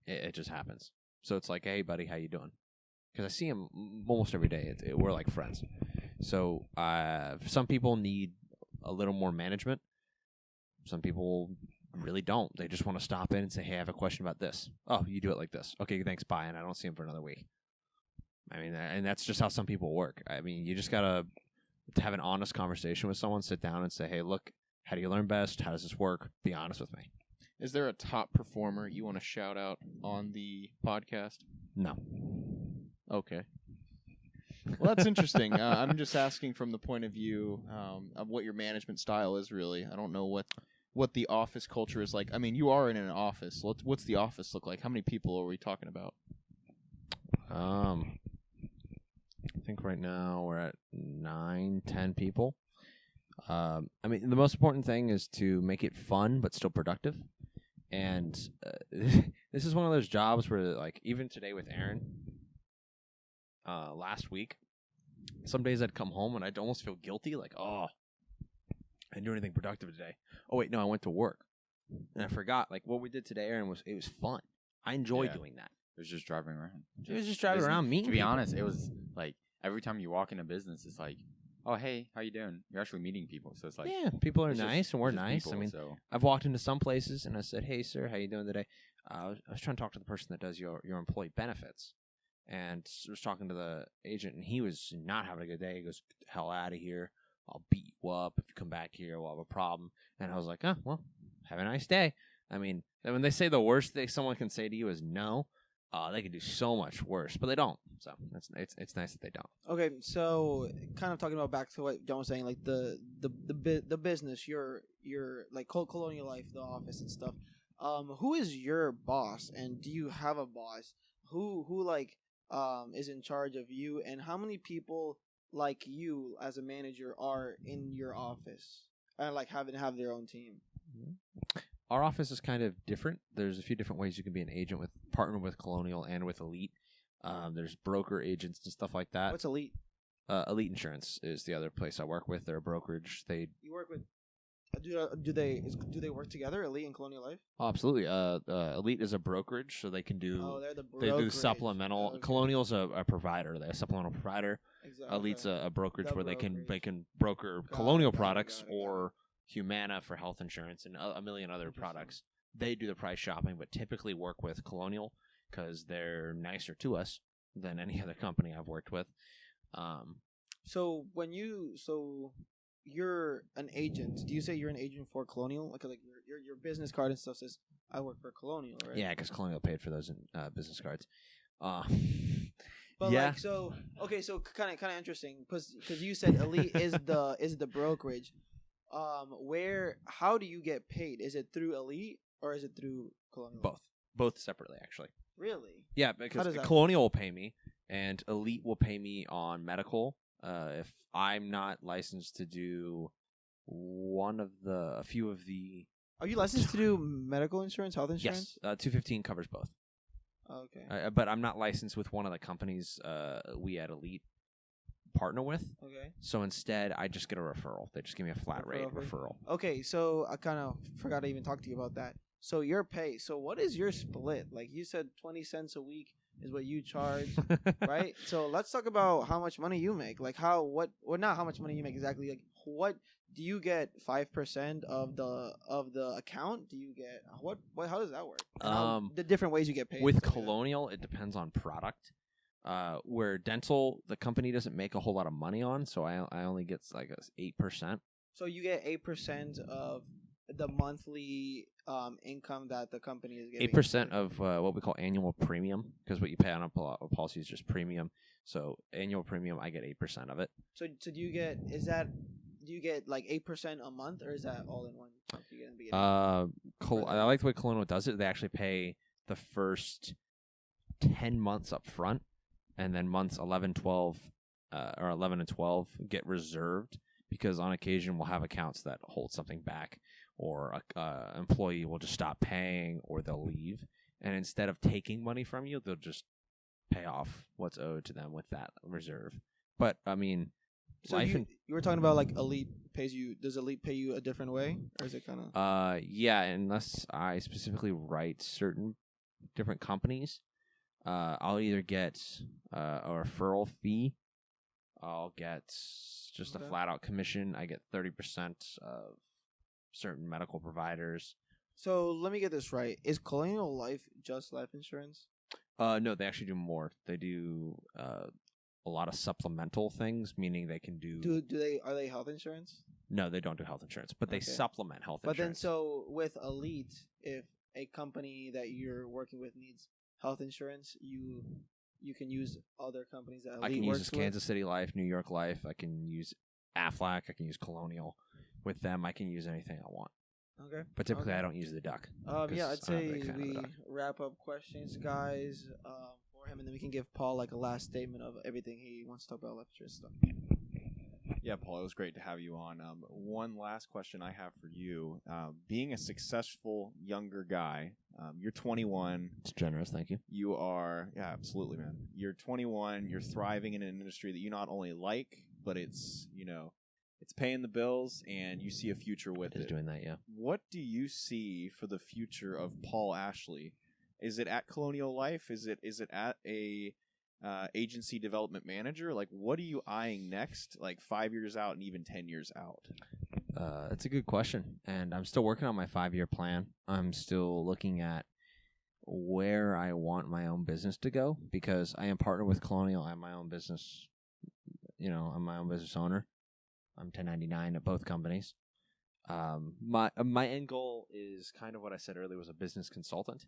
It just happens. So it's like, hey, buddy, how you doing? Because I see him almost every day. We're like friends. So some people need a little more management. Some people really don't. They just want to stop in and say, hey, I have a question about this. Oh, you do it like this. Okay, thanks, bye. And I don't see him for another week. I mean, and that's just how some people work. I mean, you just got to have an honest conversation with someone, sit down and say, hey, look, how do you learn best? How does this work? Be honest with me. Is there a top performer you want to shout out on the podcast? No. Okay. Well, that's interesting. I'm just asking from the point of view of what your management style is, really. I don't know what the office culture is like. I mean, you are in an office. What's the office look like? How many people are we talking about? I think right now we're at 9-10 people. I mean, the most important thing is to make it fun but still productive. And this is one of those jobs where, like, even today with Aaron, last week, some days I'd come home and I'd almost feel guilty, like, oh, I didn't do anything productive today. Oh, wait, no, I went to work. And I forgot, like, what we did today, Aaron, it was fun. I enjoy doing that. It was just driving around. It was just driving around meeting To be people. honest, it was like every time you walk in a business, it's like, oh, hey, how you doing? You're actually meeting people. So it's like, yeah, people are it's just- nice and we're it's just nice. people, I mean, so. I've walked into some places and I said, hey, sir, how you doing today? I was trying to talk to the person that does your employee benefits. And was talking to the agent, and he was not having a good day. He goes, get the hell out of here. I'll beat you up. If you come back here, we'll have a problem. And I was like, oh, well, have a nice day. I mean, when they say the worst thing someone can say to you is no, they can do so much worse, but they don't. So it's nice that they don't. Okay, so kind of talking about back to what John was saying, like the business, your like Colonial Life, the office and stuff. Who is your boss, and do you have a boss? Who like is in charge of you, and how many people like you as a manager are in your office and like have their own team? Our office is kind of different. There's a few different ways you can be an agent with partner with Colonial and with Elite. There's broker agents and stuff like that. What's Elite? Elite Insurance is the other place I work with. They're a brokerage. You work with. Do they work together, Elite and Colonial Life? Oh, absolutely. Elite is a brokerage, so they can do. Oh, they're the They do brokerage. supplemental. Okay. Colonial's a provider. They're a supplemental provider. Exactly. Elite's a brokerage The where they brokerage. can broker Got it, Colonial got it, products got it. or Humana for health insurance and a million other Interesting. products. They do the price shopping, but typically work with Colonial because they're nicer to us than any other company I've worked with. So you're an agent. Do you say you're an agent for Colonial? Like your business card and stuff says I work for Colonial, right? Yeah, because Colonial paid for those business cards. Uh, But yeah. like so okay, so kind of interesting because you said Elite is the brokerage. How do you get paid? Is it through Elite or is it through Colonial? Both separately, actually. Really? Yeah, because does that Colonial will pay me, and Elite will pay me on medical. If I'm not licensed to do a few of the. Are you licensed to do medical insurance, health insurance? Yes, 215 covers both. Okay. But I'm not licensed with one of the companies we at Elite partner with. Okay. So instead, I just get a referral. They just give me a flat rate Referral fee? referral. Okay, so I kind of forgot to even talk to you about that. So your pay. So what is your split? Like you said, 20 cents a week is what you charge, right? So let's talk about how much money you make. Like not how much money you make exactly. Like what do you get? 5% of the account? Do you get what? How does that work? The different ways you get paid. With Colonial, it depends on product. Where dental, the company doesn't make a whole lot of money on, so I only get like 8%. So you get 8% of the monthly income that the company is getting. 8% of what we call annual premium, because what you pay on a policy is just premium. So annual premium, I get 8% of it. So do you get do you get like 8% a month, or is that all in one chunk you get in the beginning? I like the way Colonial does it. They actually pay the first 10 months up front, and then months 11, 12, or 11 and 12 get reserved, because on occasion we'll have accounts that hold something back, or a employee will just stop paying, or they'll leave, and instead of taking money from you, they'll just pay off what's owed to them with that reserve. But I mean, so you were talking about like Elite pays you. Does Elite pay you a different way, or is it kind of? Yeah, unless I specifically write certain different companies, I'll either get a referral fee. I'll get just a flat out commission. I get 30% of certain medical providers. So let me get this right: is Colonial Life just life insurance? No, they actually do more. They do a lot of supplemental things, meaning they can do. Are they health insurance? No, they don't do health insurance, but they supplement health insurance. But then, so with Elite, if a company that you're working with needs health insurance, you can use other companies that Elite I can works use with? Kansas City Life, New York Life. I can use Aflac. I can use Colonial. With them, I can use anything I want. Okay. But typically, I don't use the duck. Yeah, I'd say we wrap up questions, guys, for him, and then we can give Paul like a last statement of everything he wants to talk about life insurance stuff. Yeah, Paul, it was great to have you on. One last question I have for you. Being a successful younger guy, you're 21. It's generous, thank you. You are, yeah, absolutely, man. You're 21. You're thriving in an industry that you not only like, but it's paying the bills, and you see a future with it. It is doing that, yeah. What do you see for the future of Paul Ashley? Is it at Colonial Life? Is it at a agency development manager? Like, what are you eyeing next, like 5 years out and even 10 years out? That's a good question, and I'm still working on my 5-year plan. I'm still looking at where I want my own business to go, because I am partnered with Colonial. I'm my own business. I'm my own business owner. I'm 1099 at both companies. My end goal is kind of what I said earlier, was a business consultant.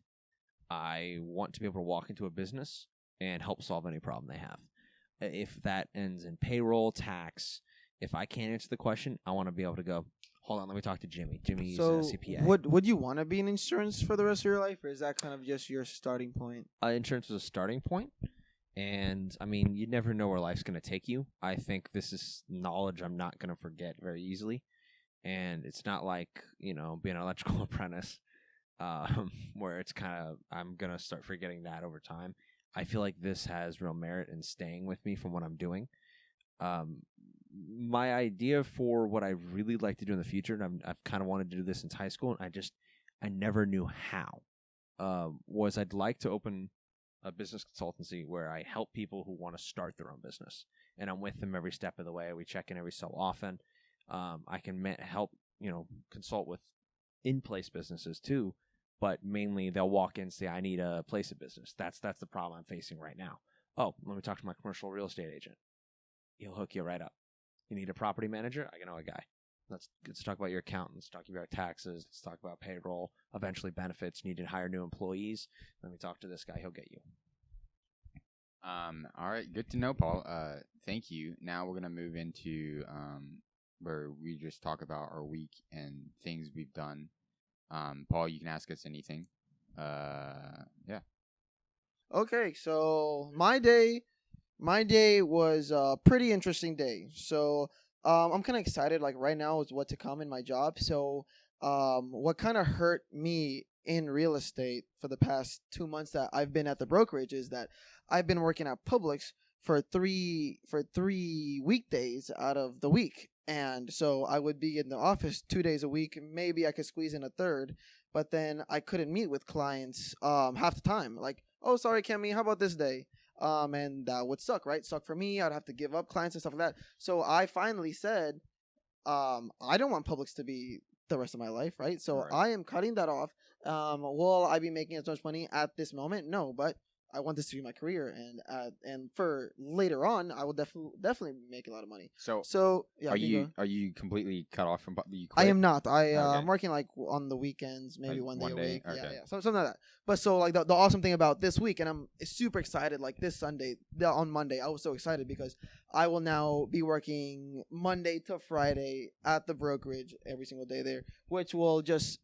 I want to be able to walk into a business and help solve any problem they have. If that ends in payroll, tax, if I can't answer the question, I want to be able to go, hold on, let me talk to Jimmy. Jimmy's a CPA. Would you want to be in insurance for the rest of your life, or is that kind of just your starting point? Insurance was a starting point. And, I mean, you never know where life's going to take you. I think this is knowledge I'm not going to forget very easily. And it's not like, being an electrical apprentice, where it's kind of, I'm going to start forgetting that over time. I feel like this has real merit in staying with me from what I'm doing. My idea for what I really like to do in the future, and I've kind of wanted to do this since high school, and I never knew how, was I'd like to open a business consultancy where I help people who want to start their own business, and I'm with them every step of the way. We check in every so often. I can help, consult with in-place businesses too, but mainly they'll walk in and say, I need a place of business. That's the problem I'm facing right now. Oh, let me talk to my commercial real estate agent. He'll hook you right up. You need a property manager? I know a guy. Let's talk about your accountants. Talk about taxes. Let's talk about payroll. Eventually benefits. Need to hire new employees. Let me talk to this guy. He'll get you. All right, good to know, Paul. Thank you. Now we're gonna move into where we just talk about our week and things we've done. Paul, you can ask us anything. Yeah. Okay, so my day was a pretty interesting day. So I'm kind of excited. Like right now is what to come in my job. So what kind of hurt me in real estate for the past 2 months that I've been at the brokerage is that I've been working at Publix for three weekdays out of the week. And so I would be in the office 2 days a week. Maybe I could squeeze in a third, but then I couldn't meet with clients half the time. Like, oh, sorry, Kemi, how about this day? And that would suck, right? Suck for me. I'd have to give up clients and stuff like that. So I finally said, I don't want Publix to be the rest of my life, right? So Right. I am cutting that off. Will I be making as much money at this moment? No, but I want this to be my career, and for later on, I will definitely make a lot of money. So yeah, Are you completely cut off from? You I quit? am not. Okay. I'm working like on the weekends, maybe Like one day one a day? week. Yeah, Okay. yeah, something like that. But so like the awesome thing about this week, and I'm super excited. Like this Sunday, on Monday, I was so excited because I will now be working Monday to Friday at the brokerage every single day there, which will just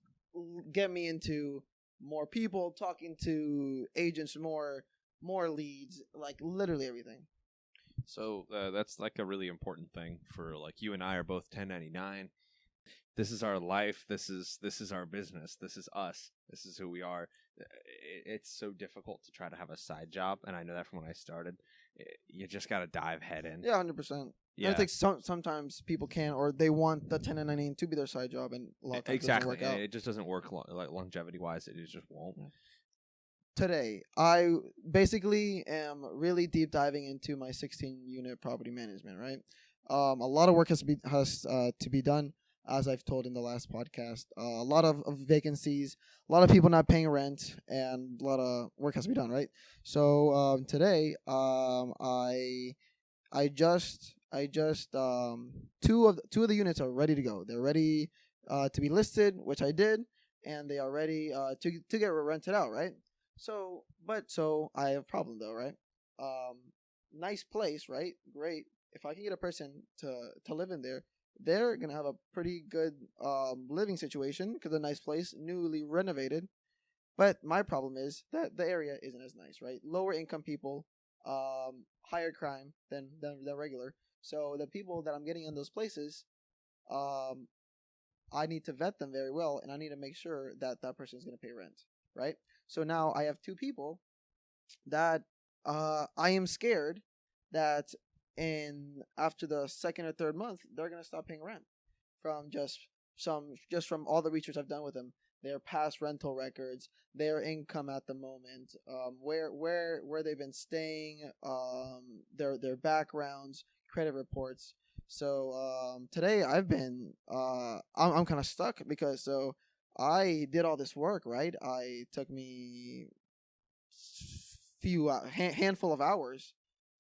get me into more people, talking to agents, more leads, like literally everything. So that's like a really important thing for like you and I are both 1099. This is our life. This is our business. This is us. This is who we are. It's so difficult to try to have a side job, and I know that from when I started. You just got to dive head in. Yeah, 100%. Yeah. I think sometimes people can, or they want the 1099 to be their side job, and a lot of times Exactly. it doesn't work out. It just doesn't work like longevity wise. It just won't. Today, I basically am really deep diving into my 16-unit property management. Right, a lot of work has to be done, as I've told in the last podcast. A lot of vacancies, a lot of people not paying rent, and a lot of work has to be done. Right, so today, I just two of the units are ready to go. They're ready to be listed, which I did, and they are ready to get rented out. Right. So I have a problem though, right? Nice place, right? Great. If I can get a person to live in there, they're gonna have a pretty good living situation because a nice place, newly renovated. But my problem is that the area isn't as nice, right? Lower income people, higher crime than regular. So the people that I'm getting in those places, I need to vet them very well, and I need to make sure that that person is going to pay rent, right? So now I have two people that I am scared that after the second or third month they're going to stop paying rent from from all the research I've done with them, their past rental records, their income at the moment, where they've been staying, their backgrounds, credit reports. So today I've been I'm kind of stuck because I did all this work, right? I took me handful of hours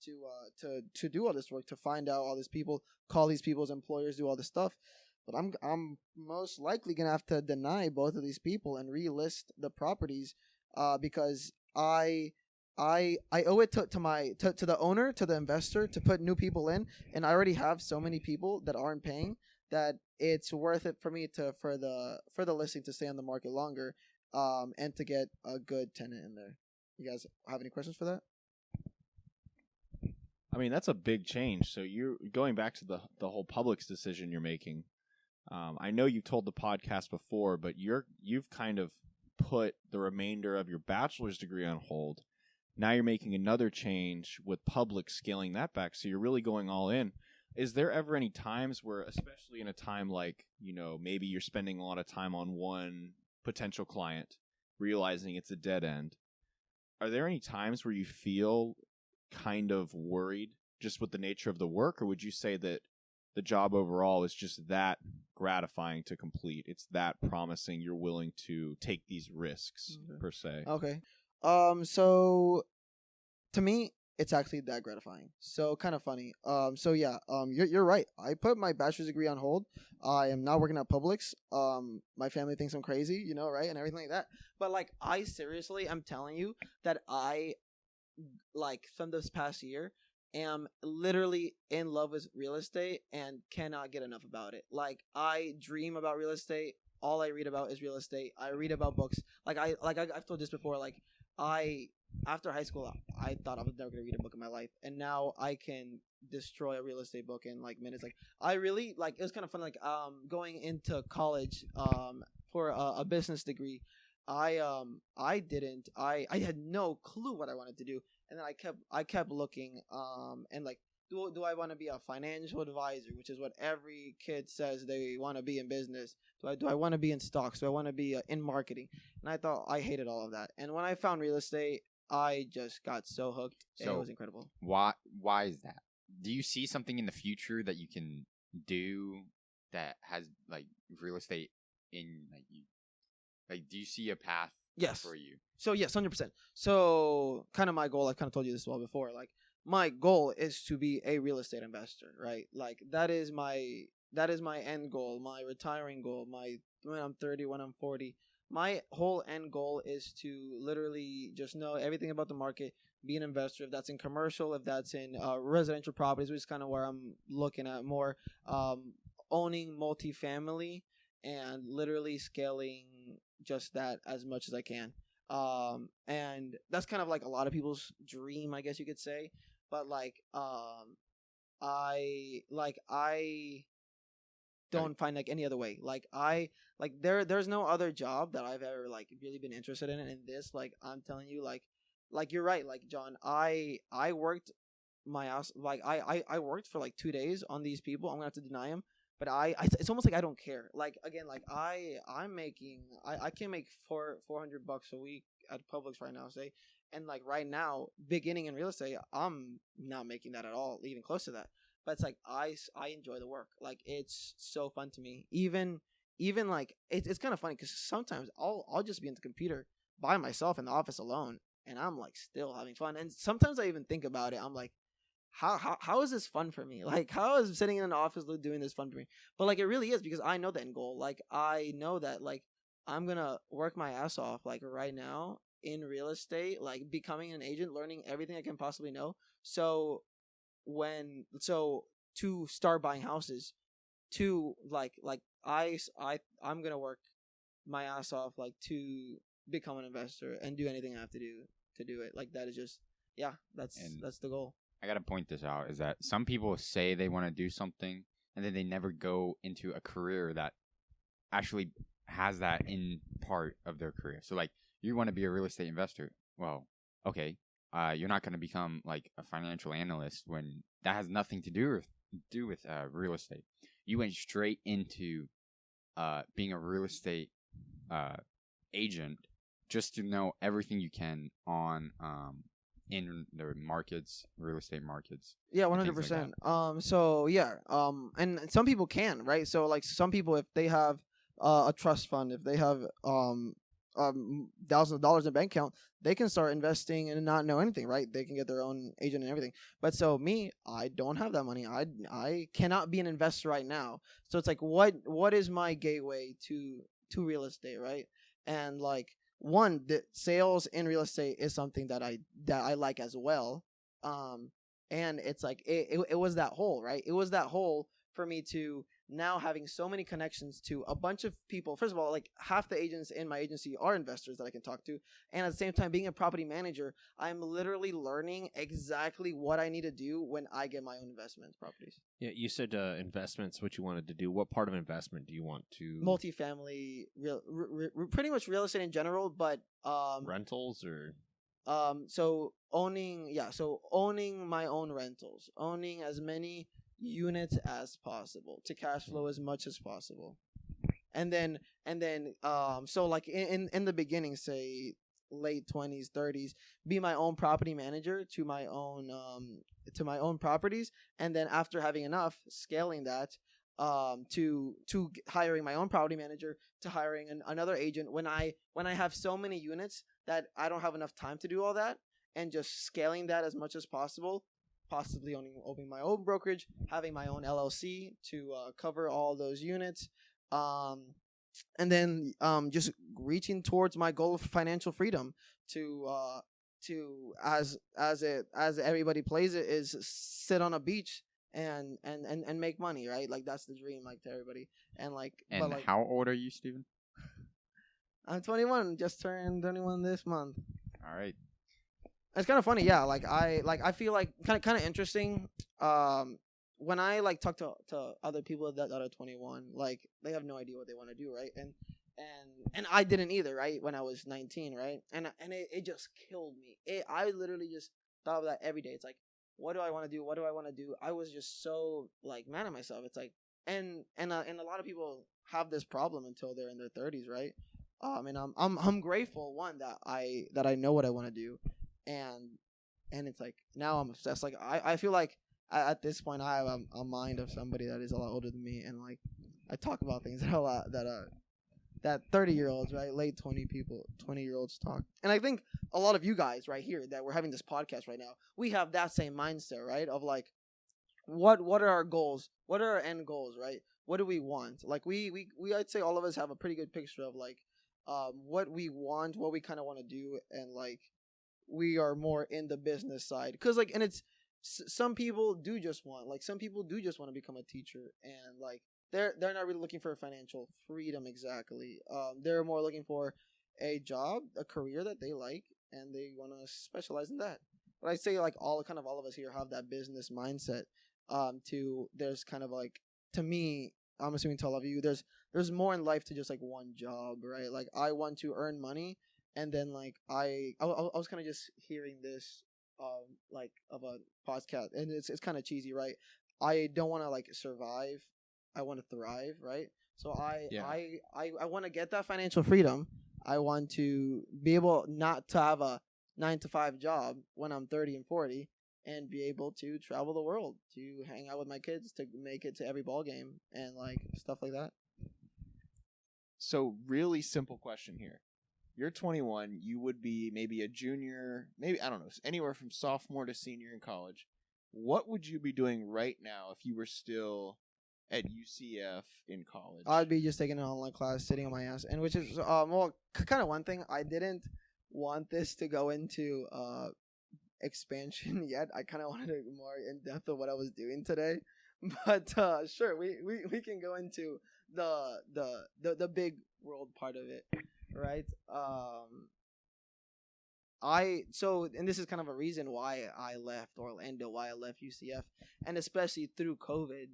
to do all this work, to find out all these people, call these people's employers, do all this stuff. But I'm most likely gonna have to deny both of these people and relist the properties, because I owe it to the owner, to the investor, to put new people in, and I already have so many people that aren't paying that it's worth it for me for the listing to stay on the market longer, and to get a good tenant in there. You guys have any questions for that? I mean, that's a big change. So you're going back to the whole Publix decision you're making. I know you told the podcast before, but you've kind of put the remainder of your bachelor's degree on hold. Now you're making another change with Publix, scaling that back. So you're really going all in. Is there ever any times where, especially in a time like, maybe you're spending a lot of time on one potential client, realizing it's a dead end, are there any times where you feel kind of worried just with the nature of the work, or would you say that the job overall is just that gratifying to complete? It's that promising you're willing to take these risks, per se. Okay. So to me, it's actually that gratifying. So kind of funny. So yeah, you're right. I put my bachelor's degree on hold. I am not working at Publix. My family thinks I'm crazy, right, and everything like that. But like, I seriously, I'm telling you that I like from this past year am literally in love with real estate and cannot get enough about it. Like, I dream about real estate. All I read about is real estate. I read about books. I've told this before. Like, I after high school, I thought I was never gonna read a book in my life, and now I can destroy a real estate book in like minutes. Like, I really like. It was kind of fun. Like, going into college for a business degree. I had no clue what I wanted to do, and then I kept looking, and like, do I want to be a financial advisor, which is what every kid says they want to be in business? Do I want to be in stocks? Do I want to be in marketing? And I thought I hated all of that. And when I found real estate, I just got so hooked. And it So was incredible. why is that? Do you see something in the future that you can do that has like real estate in like you? Like, do you see a path Yes. for you? So yes, 100%. So kind of my goal. I've kind of told you this well before. Like, my goal is to be a real estate investor, right? Like, that is my end goal, my retiring goal, my when I'm 30, when I'm 40. My whole end goal is to literally just know everything about the market, be an investor. If that's in commercial, if that's in residential properties, which is kind of where I'm looking at more, owning multifamily and literally scaling just that as much as I can. And that's kind of like a lot of people's dream, I guess you could say. But like, I don't find like any other way. Like, there's no other job that I've ever like really been interested in. And this, like, I'm telling you, like you're right, like, John, I worked my ass, like, I worked for like 2 days on these people. I'm gonna have to deny them, but it's almost like I don't care. Like, again, like, I'm making, I can make $400 a week at Publix right now, say. And like, right now, beginning in real estate, I'm not making that at all, even close to that. But it's like, I enjoy the work. Like, it's so fun to me. Even like, it's kind of funny because sometimes I'll just be in the computer by myself in the office alone, and I'm like still having fun. And sometimes I even think about it. I'm like, how is this fun for me? Like, how is sitting in an office doing this fun for me? But like, it really is, because I know the end goal. Like, I know that, like, I'm gonna work my ass off, like, right now in real estate, like, becoming an agent, learning everything I can possibly know. So to start buying houses, to I'm gonna work my ass off, like, to become an investor and do anything I have to do to do it. Like, that is just, yeah, that's the goal. I gotta point this out is that some people say they want to do something and then they never go into a career that actually has that in part of their career. So like, you want to be a real estate investor. Well, okay. You're not going to become like a financial analyst when that has nothing to do with real estate. You went straight into being a real estate agent just to know everything you can on in the markets, real estate markets. Yeah, and things like 100%. So yeah, and some people can, right? So like, some people, if they have a trust fund, if they have thousands of dollars in a bank account, they can start investing and not know anything, right? They can get their own agent and everything. But so me, I don't have that money. I cannot be an investor right now. So it's like, what is my gateway to real estate, right? And like, one, the sales in real estate is something that I like as well. And it's like, it was that hole, right? It was that hole for me to now having so many connections to a bunch of people. First of all, like, half the agents in my agency are investors that I can talk to. And at the same time, being a property manager, I'm literally learning exactly what I need to do when I get my own investment properties. Yeah, you said investments, what you wanted to do. What part of investment do you want to? Multifamily, pretty much real estate in general, but Rentals or? So owning my own rentals, owning as many units as possible to cash flow as much as possible. And then so like, in the beginning, say late 20s, 30s, be my own property manager to my own properties. And then after having enough, scaling that to hiring my own property manager, to hiring another agent when I have so many units that I don't have enough time to do all that. and just scaling that as much as possible. Possibly opening my own brokerage, having my own LLC to cover all those units, and then just reaching towards my goal of financial freedom to as everybody plays it is sit on a beach and make money, right? Like that's the dream, like to everybody. And like, And but like, how old are you, Steven? I'm 21, just turned 21 this month. All right. It's kind of funny, yeah. I feel like kind of interesting. When I like talk to other people that are 21, like they have no idea what they want to do, right? And I didn't either, right? When I was 19, right? And it just killed me. I literally just thought of that every day. It's like, what do I want to do? What do I want to do? I was just so like mad at myself. It's like, and a lot of people have this problem until they're in their 30s, right? And I'm grateful, one, that I know what I want to do, and it's like now I'm obsessed. Like I feel like at this point I have a mind of somebody that is a lot older than me, and like I talk about things that a lot that 30-year-olds, right, late 20-year-olds talk. And I think a lot of you guys right here that we're having this podcast right now, we have that same mindset, right? Of like, what are our goals? What are our end goals, right? What do we want? Like we I'd say all of us have a pretty good picture of like what we want, what we kind of want to do, and like we are more in the business side, because like, and it's some people do just want, like some people do just want to become a teacher, and like they're not really looking for financial freedom exactly. They're more looking for a job, a career that they like, and they want to specialize in that. But I say like all of us here have that business mindset. To There's kind of like, to me, I'm assuming to all of you, there's more in life to just like one job, right? Like I want to earn money, and then like I was kind of just hearing this like of a podcast, and it's kind of cheesy, right? I don't want to like survive, I want to thrive, right? So Yeah. I want to get that financial freedom. I want to be able not to have a 9 to 5 job when I'm 30 and 40, and be able to travel the world, to hang out with my kids, to make it to every ball game, and like stuff like that. So, really simple question here. You're 21. You would be maybe a junior, maybe, I don't know, anywhere from sophomore to senior in college. What would you be doing right now if you were still at UCF in college? I'd be just taking an online class, sitting on my ass, and which is well, kind of one thing. I didn't want this to go into expansion yet. I kind of wanted it more in depth of what I was doing today, but sure, we can go into the big world part of it, right? And this is kind of a reason why I left Orlando, why I left UCF, and especially through COVID,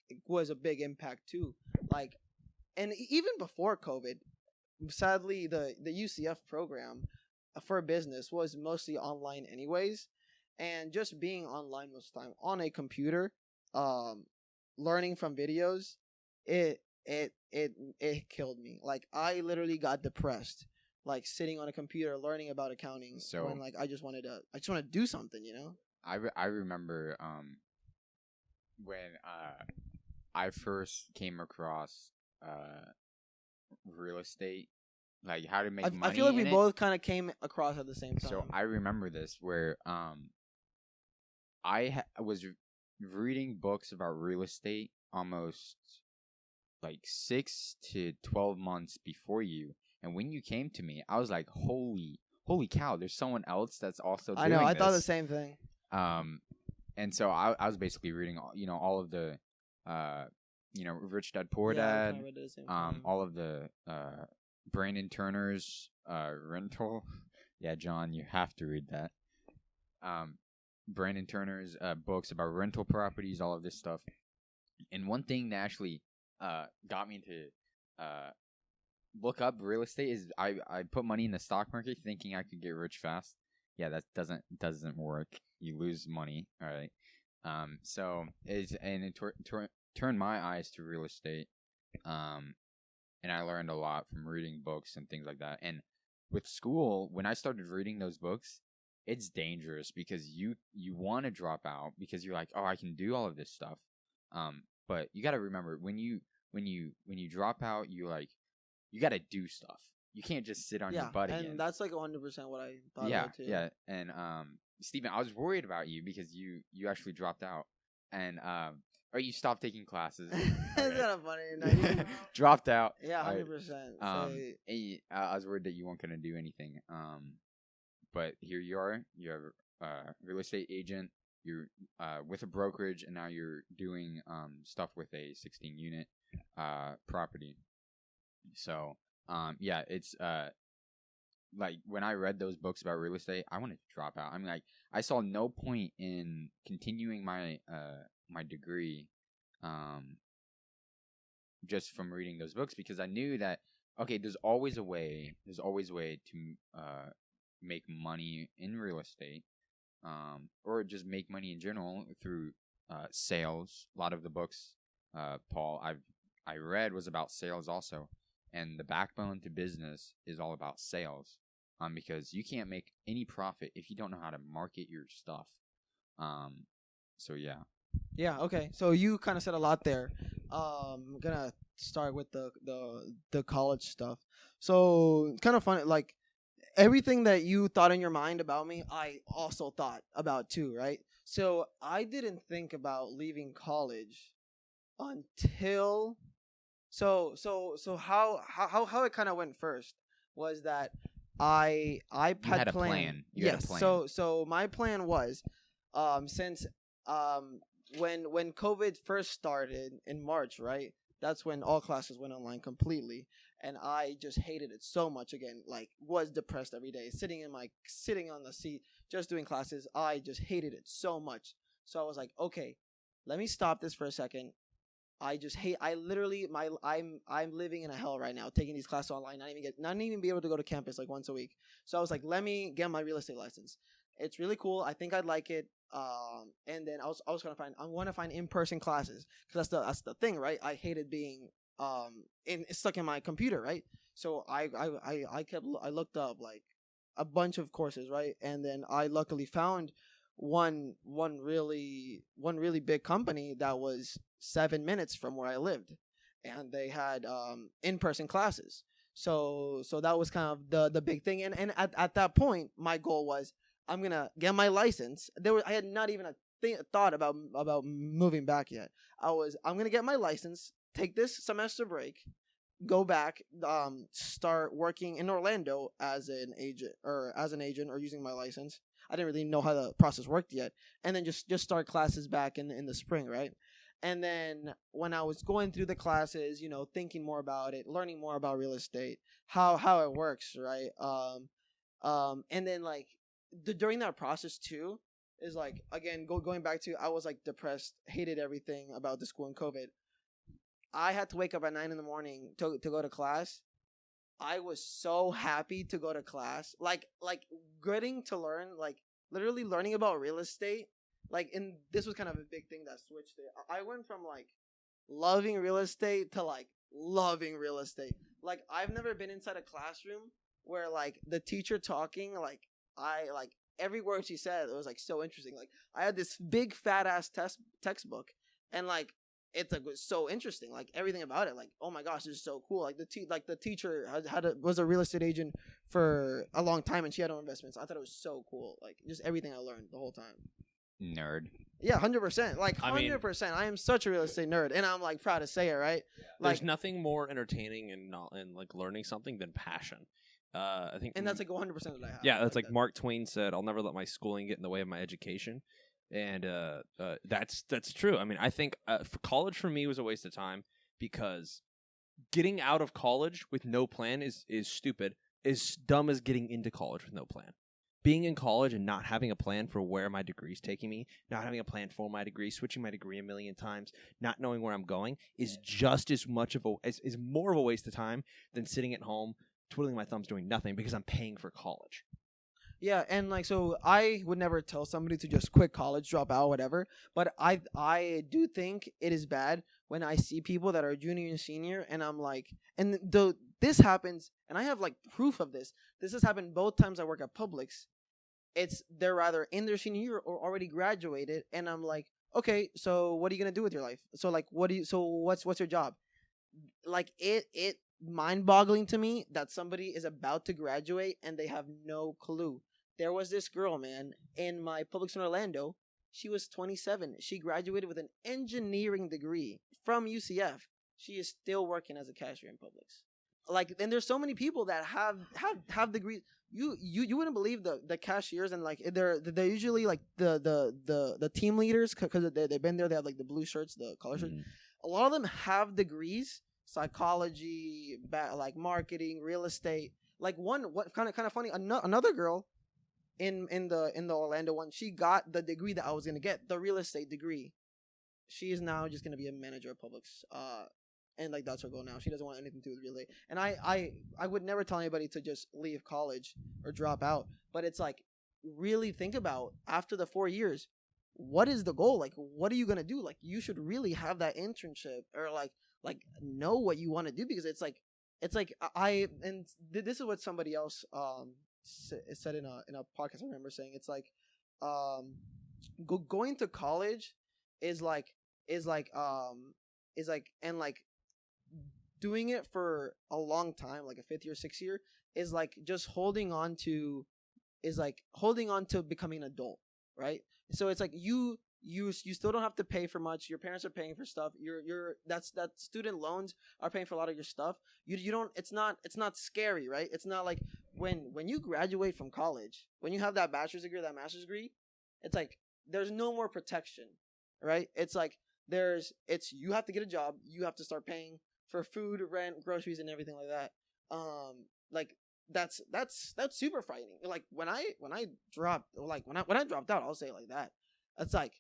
it was a big impact too. Like, and even before COVID, sadly, the UCF program for business was mostly online anyways, and just being online most of the time on a computer, learning from videos, it killed me. Like I literally got depressed, like sitting on a computer learning about accounting. So- when like I just want to do something, you know. I remember when I first came across real estate, like how to make money. I feel like we in it. both kind of came across at the same time. So I remember this where was reading books about real estate almost like 6 to 12 months before you, and when you came to me, I was like, holy cow! There's someone else that's also doing I know. I thought the this. same thing. And so I was basically reading all of the Rich Dad Poor Yeah, I Dad, kinda read it at the same time. all of the Brandon Turner's rental. Yeah, John, you have to read that. Brandon Turner's books about rental properties, all of this stuff. And one thing that actually got me to look up real estate is I put money in the stock market thinking I could get rich fast. Yeah, that doesn't work. You lose money. All right. So it turned my eyes to real estate. And I learned a lot from reading books and things like that. And with school, when I started reading those books, it's dangerous because you want to drop out because you're like, oh, I can do all of this stuff. But you got to remember when you drop out, you got to do stuff. you can't just sit on yeah, your butt and again. that's like 100% what I thought Yeah, about too. yeah. And Steven, I was worried about you because you actually dropped out, and or you stopped taking classes. It's Okay. kind of funny. No, Dropped out. yeah, Alright. 100%. And I was worried that you weren't gonna do anything. But here you are. You have a real estate agent. You're with a brokerage, and now you're doing stuff with a 16 unit property. So yeah, it's like when I read those books about real estate, I wanted to drop out. I mean, like I saw no point in continuing my my degree, just from reading those books, because I knew that okay, there's always a way. There's always a way to make money in real estate, or just make money in general through sales. A lot of the books, Paul, I read was about sales also, and the backbone to business is all about sales. Because you can't make any profit if you don't know how to market your stuff. So yeah. Yeah, okay. So you kind of said a lot there. I'm gonna start with the college stuff. So kind of funny, like everything that you thought in your mind about me, I also thought about too, right? So I didn't think about leaving college until how it kind of went first was that I You had a planned. plan. You had a Yes. plan. So my plan was, since when COVID first started in March, right? That's when all classes went online completely, and I just hated it so much. Again, like was depressed every day, sitting on the seat, just doing classes. I just hated it so much. So I was like, okay, let me stop this for a second. I just hate. I literally I'm living in a hell right now, taking these classes online, not even be able to go to campus like once a week. So I was like, let me get my real estate license. It's really cool. I think I'd like it. And then I was gonna find. I want to find in-person classes because that's the thing, right? I hated being stuck in my computer, right? So I looked up like a bunch of courses, right? And then I luckily found one really big company that was 7 minutes from where I lived, and they had in-person classes. So that was kind of the big thing, and at that point my goal was I'm gonna get my license. I had not even thought about moving back yet. I'm gonna get my license, take this semester break, go back, start working in Orlando as an agent or using my license. I didn't really know how the process worked yet, and then just start classes back in the spring, right? And then when I was going through the classes, thinking more about it, learning more about real estate, how it works, right? And then like during that process too is like again going back to I was like depressed, hated everything about the school and COVID. I had to wake up at 9 a.m. to go to class. I was so happy to go to class, like getting to learn, like literally learning about real estate. Like, and this was kind of a big thing that switched it. I went from like loving real estate to like loving real estate. Like, I've never been inside a classroom where like the teacher talking, like I like every word she said. It was like so interesting. Like, I had this big fat ass textbook, and like it's like was so interesting, like everything about it, like oh my gosh, this is so cool. Like the teacher was a real estate agent for a long time, and she had her own investments. I thought it was so cool, like just everything I learned the whole time. Nerd. Yeah, 100%. Like I mean- 100%. I am such a real estate nerd, and I'm like proud to say it, right? Like, There's nothing more entertaining and like learning something than passion. I think, and that's like 100% that I have. yeah, that's like that. Mark Twain said, "I'll never let my schooling get in the way of my education," and that's true. I mean, I think for college for me was a waste of time because getting out of college with no plan is stupid. As dumb as getting into college with no plan. Being in college and not having a plan for where my degree is taking me, not having a plan for my degree, switching my degree a million times, not knowing where I'm going is just as much of is more of a waste of time than sitting at home twiddling my thumbs doing nothing because I'm paying for college. Yeah, and like so I would never tell somebody to just quit college, drop out, whatever. But I do think it is bad when I see people that are junior and senior, and I'm like, and this happens, and I have like proof of this. This has happened both times I work at Publix. They're either in their senior year or already graduated, and I'm like, okay, so what are you gonna do with your life? So like, what's your job? Like mind-boggling to me that somebody is about to graduate and they have no clue. There was this girl, man, in my Publix in Orlando. She was 27. She graduated with an engineering degree from UCF. She is still working as a cashier in Publix. Like, and there's so many people that have degrees. You wouldn't believe the cashiers, and like they're usually like the team leaders, because they've been there. They have like the blue shirts, the collar shirts. A lot of them have degrees, psychology, like marketing, real estate. Like what kind of funny. Another girl in the Orlando one, she got the degree that I was gonna get, the real estate degree. She is now just gonna be a manager at Publix. And like that's her goal now. She doesn't want anything to do with real estate. And I would never tell anybody to just leave college or drop out. But it's like, really think about, after the 4 years, what is the goal? Like, what are you gonna do? Like, you should really have that internship, or like know what you want to do, because it's like this is what somebody else said in a podcast I remember saying. It's like going to college is like and like doing it for a long time, like a 5th year, 6th year, is like just holding on to becoming an adult, right? So it's like you still don't have to pay for much. Your parents are paying for stuff. That student loans are paying for a lot of your stuff. You don't. It's not scary, right? It's not like when you graduate from college, when you have that bachelor's degree, that master's degree, it's like there's no more protection, right? It's like you have to get a job. You have to start paying for food, rent, groceries, and everything like that. Like that's super frightening. Like when I dropped out, I'll say it like that. It's like,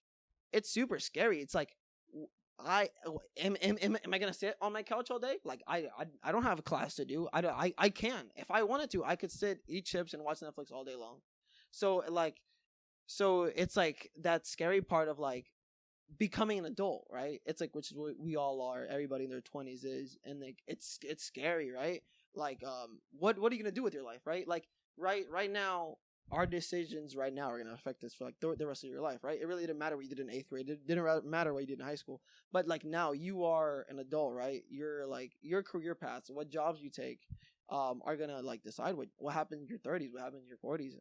it's super scary. It's like, am I gonna sit on my couch all day? Like I don't have a class to do. I can, if I wanted to, I could sit, eat chips, and watch Netflix all day long. So it's like that scary part of like becoming an adult, right? It's like, which is what we all are. Everybody in their 20s is, and like it's scary, right? Like what are you gonna do with your life, right? Like right now, our decisions right now are gonna affect us for like the rest of your life, right? It really didn't matter what you did in 8th grade. It didn't matter what you did in high school. But like now, you are an adult, right? You're like, your career paths, what jobs you take, are gonna like decide what happens in your 30s, what happens in your 40s.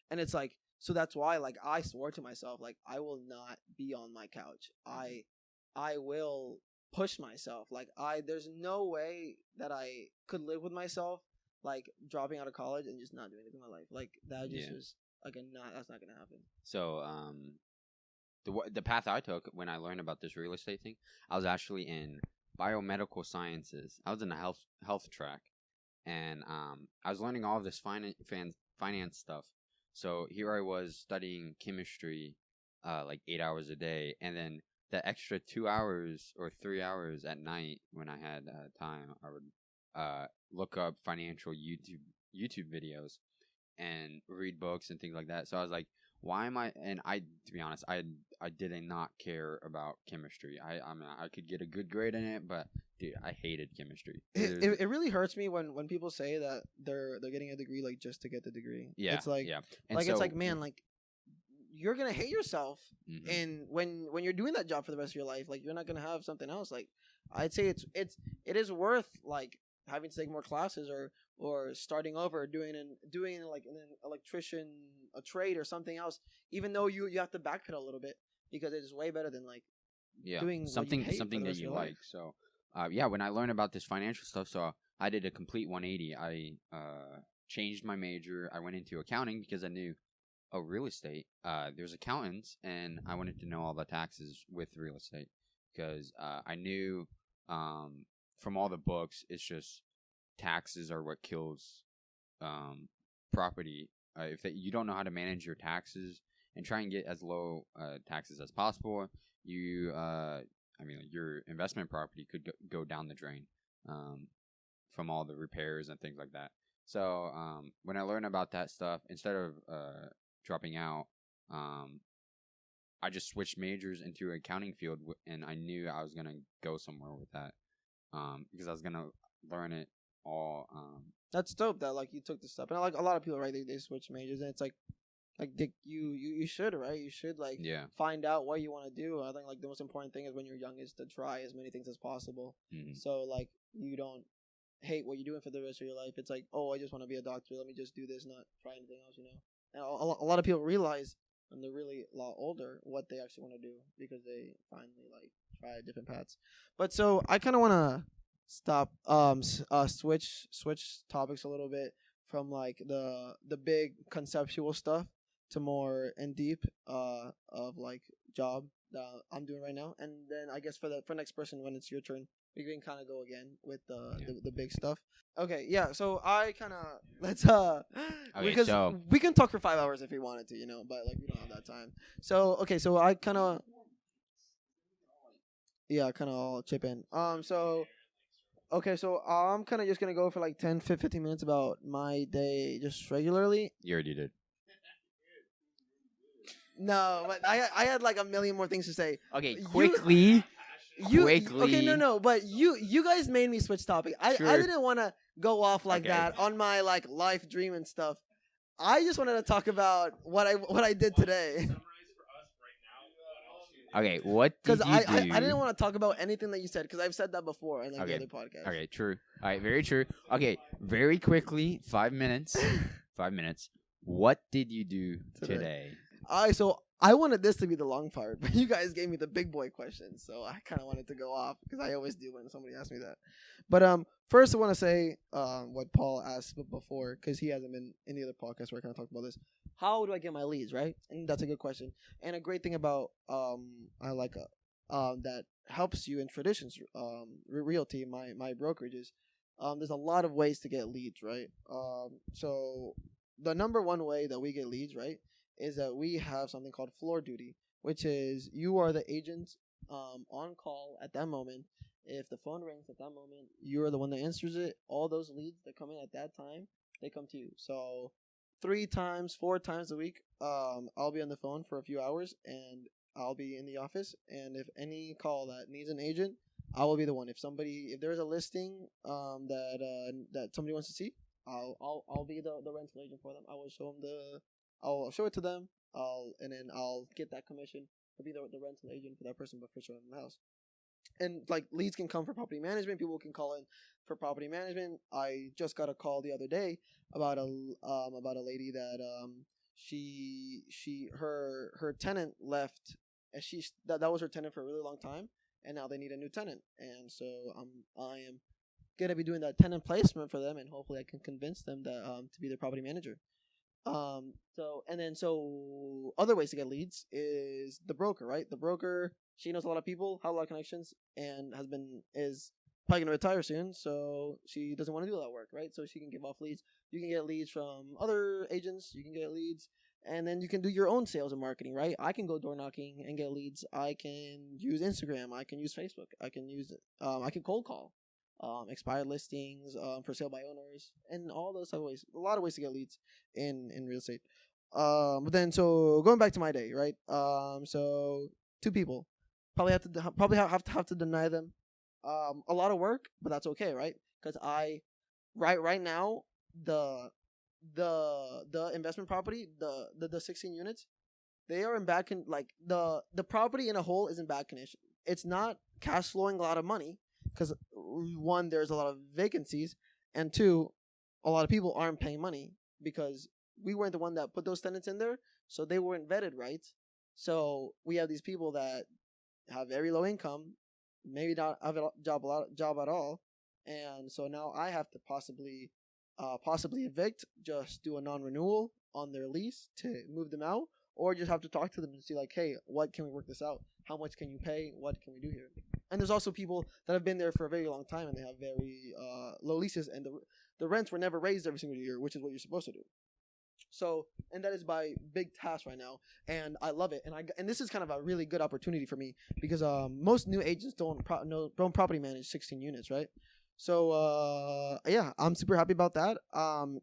And it's like, so that's why, like, I swore to myself, like, I will not be on my couch. I will push myself. Like, there's no way that I could live with myself, like, dropping out of college and just not doing anything in my life. Like, that just was, like, that's not gonna happen. So, the path I took when I learned about this real estate thing, I was actually in biomedical sciences. I was in the health track, and I was learning all of this finance stuff. So here I was studying chemistry, like 8 hours a day, and then the extra 2 hours or 3 hours at night when I had time, I would look up financial YouTube videos and read books and things like that. So I was like, why am I? And to be honest, I did not care about chemistry. I mean, I could get a good grade in it, but dude, I hated chemistry. It really hurts me when people say that they're getting a degree like just to get the degree. Yeah, it's like, yeah. Like, so, it's like, man, like, you're gonna hate yourself, and when you're doing that job for the rest of your life, like, you're not gonna have something else. Like, I'd say it is worth like having to take more classes, or starting over, doing like an electrician, a trade, or something else, even though you have to backpedal a little bit, because it is way better than like doing something that you like. So when I learned about this financial stuff, so I did a complete 180. I changed my major. I went into accounting because I knew real estate, there's accountants, and I wanted to know all the taxes with real estate, because I knew from all the books, it's just taxes are what kills property. If you don't know how to manage your taxes and try and get as low taxes as possible, your investment property could go down the drain from all the repairs and things like that. So when I learned about that stuff, instead of dropping out, I just switched majors into accounting field, and I knew I was gonna go somewhere with that, because I was gonna learn it all. That's dope that like you took the step, and like a lot of people, right? They switch majors, and it's like Like you should, right? You should like Yeah. find out what you want to do. I think like the most important thing is when you're young is to try as many things as possible. Mhm. So like you don't hate what you're doing for the rest of your life. It's like, oh, I just want to be a doctor. Let me just do this, not try anything else. And a lot of people realize when they're really a lot older what they actually want to do because they finally like try different paths. But so I kind of want to stop switch topics a little bit from like the big conceptual stuff to more in deep of like job that I'm doing right now, and then I guess for next person when it's your turn, we can kind of go again with the big stuff. Okay, yeah. So I kind of let's because so- we can talk for 5 hours if we wanted to, but like we don't have that time. So okay, so I kind of kind of all chip in. So okay, so I'm kind of just gonna go for like 10, 15 minutes about my day just regularly. You already did. No, but I had like a million more things to say. Okay, You- quickly. Okay, Quickly. no, but you guys made me switch topic. I Sure. didn't want to go off like Okay. that on my like life dream and stuff. I just wanted to talk about what I did today Okay, what did because you do? I didn't want to talk about anything that you said because I've said that before in like Okay, the other podcast. Okay, true. All right, very true. Okay, very quickly, 5 minutes. 5 minutes. What did you do today? So I wanted this to be the long part, but you guys gave me the big boy questions, so I kind of wanted to go off because I always do when somebody asks me that. But first I want to say what Paul asked before because he hasn't been in the other podcast where I kind of talked about this. How do I get my leads, right? And that's a good question. And a great thing about I like that helps you in traditions realty, my brokerage is there's a lot of ways to get leads, right? So the number one way that we get leads, right, is that we have something called floor duty, which is you are the agent on call at that moment. If the phone rings at that moment, you're the one that answers it. All those leads that come in at that time, they come to you. So 3 times, 4 times a week, I'll be on the phone for a few hours, and I'll be in the office. And if any call that needs an agent, I will be the one. If there's a listing that somebody wants to see, I'll be the rental agent for them. I'll show it to them. And then I'll get that commission to be the rental agent for that person, but for showing them the house. And like leads can come for property management. People can call in for property management. I just got a call the other day about a lady that her tenant left, and that was her tenant for a really long time, and now they need a new tenant, and so I am gonna be doing that tenant placement for them, and hopefully I can convince them that to be their property manager. So other ways to get leads is the broker, right? The broker, she knows a lot of people, has a lot of connections, and is probably gonna retire soon, so she doesn't want to do all that work, right? So she can give off leads. You can get leads from other agents. You can get leads, and then you can do your own sales and marketing, right? I can go door knocking and get leads. I can use Instagram. I can use Facebook. I can cold call. Expired listings, for sale by owners, and all those other ways. A lot of ways to get leads in real estate. But then so going back to my day, right? So 2 people probably have to deny them a lot of work, but that's okay, right? Because right now the investment property, the 16 units, they are in bad the property in a whole is in bad condition. It's not cash flowing a lot of money. Because 1, there's a lot of vacancies, and 2, a lot of people aren't paying money because we weren't the one that put those tenants in there, so they weren't vetted right. So we have these people that have very low income, maybe not have a job at all, and so now I have to possibly evict, just do a non-renewal on their lease to move them out, or just have to talk to them and see like, hey, what can we work this out? How much can you pay? What can we do here? And there's also people that have been there for a very long time and they have very low leases, and the rents were never raised every single year, which is what you're supposed to do. So, and that is my big task right now, and I love it. And this is kind of a really good opportunity for me because most new agents don't property manage 16 units, right? So yeah, I'm super happy about that.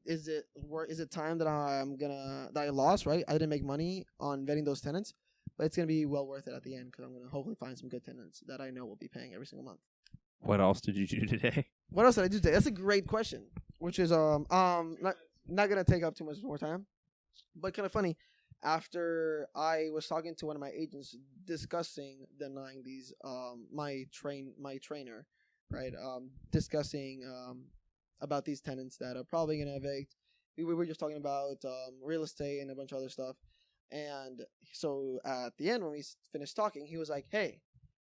Is it time that I lost, right? I didn't make money on vetting those tenants. But it's going to be well worth it at the end because I'm going to hopefully find some good tenants that I know will be paying every single month. What else did you do today? What else did I do today? That's a great question, which is not going to take up too much more time, but kind of funny. after I was talking to one of my agents discussing denying these my trainer, right, discussing about these tenants that are probably gonna evict. We were just talking about real estate and a bunch of other stuff. And so at the end, when we finished talking, he was like, "Hey,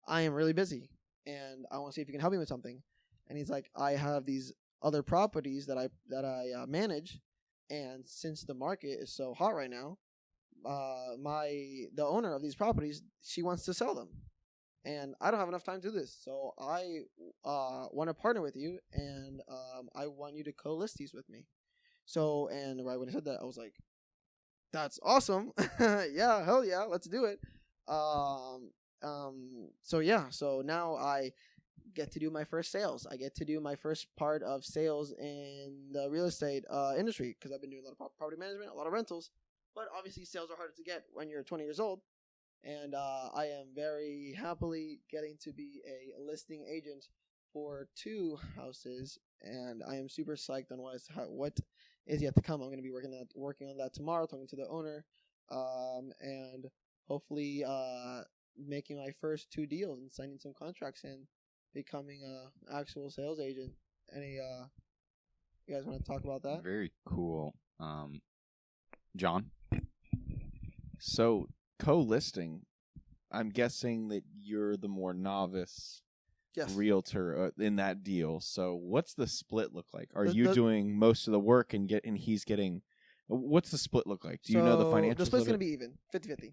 I am really busy, and I want to see if you can help me with something." And he's like, "I have these other properties that I manage, and since the market is so hot right now, the owner of these properties, she wants to sell them, and I don't have enough time to do this. So I want to partner with you, and I want you to co-list these with me." So, and right when I said that, I was like, "That's awesome! Yeah, hell yeah, let's do it." So yeah, so now I get to do my first sales. I get to do my first part of sales in the real estate industry because I've been doing a lot of property management, a lot of rentals. But obviously, sales are harder to get when you're 20 years old. And I am very happily getting to be a listing agent for 2 houses, and I am super psyched on what is yet to come. I'm going to be working on that tomorrow, talking to the owner, and hopefully making my first 2 deals and signing some contracts and becoming a actual sales agent. Any you guys want to talk about that? Very cool. John? So co-listing, I'm guessing that you're the more novice Yes. realtor in that deal. So what's the split look like? Are The- you the- doing most of the work and he's getting? What's the split look like? Do you know the financials? The split's of going it? to be even, 50-50.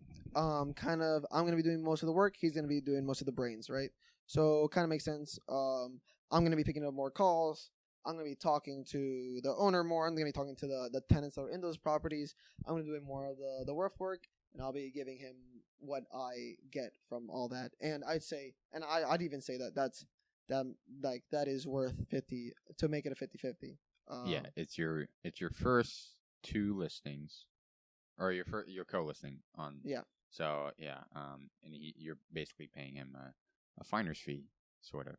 Kind of, I'm going to be doing most of the work. He's going to be doing most of the brains, right? So kind of makes sense. I'm going to be picking up more calls. I'm going to be talking to the owner more. I'm going to be talking to the tenants that are in those properties. I'm going to be doing more of the rough work, and I'll be giving him what I get from all that. And I'd say, and I'd even say that is worth 50 to make it a 50-50. Yeah, it's your first 2 listings, or your co-listing on. Yeah. So yeah, and you're basically paying him a finder's fee, sort of.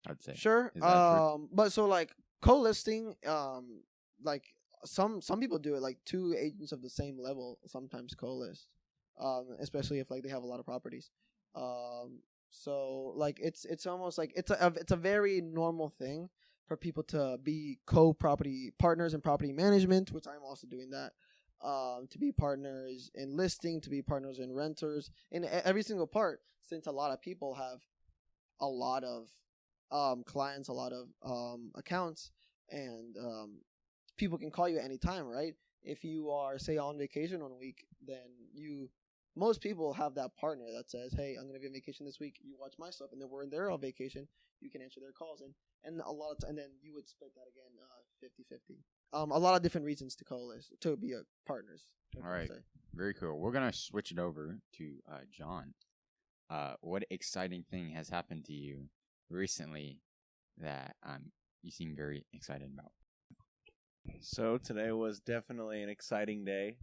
I'd say. Sure. Is that true? But so like co-listing, like some people do it, like 2 agents of the same level sometimes co-list, especially if like they have a lot of properties. So like it's almost like it's a very normal thing for people to be co-property partners in property management, which I'm also doing that. To be partners in listing, to be partners in renters, in every single part, since a lot of people have a lot of clients, a lot of accounts, and people can call you anytime, right? If you are, say, on vacation on a week, then most people have that partner that says, "Hey, I'm gonna be on vacation this week. You watch my stuff," and then when they're on vacation, you can answer their calls, and a lot of and then you would split that again, 50-50. A lot of different reasons to co-list, to be partners. All right, very cool. We're gonna switch it over to John. What exciting thing has happened to you recently that you seem very excited about? So today was definitely an exciting day.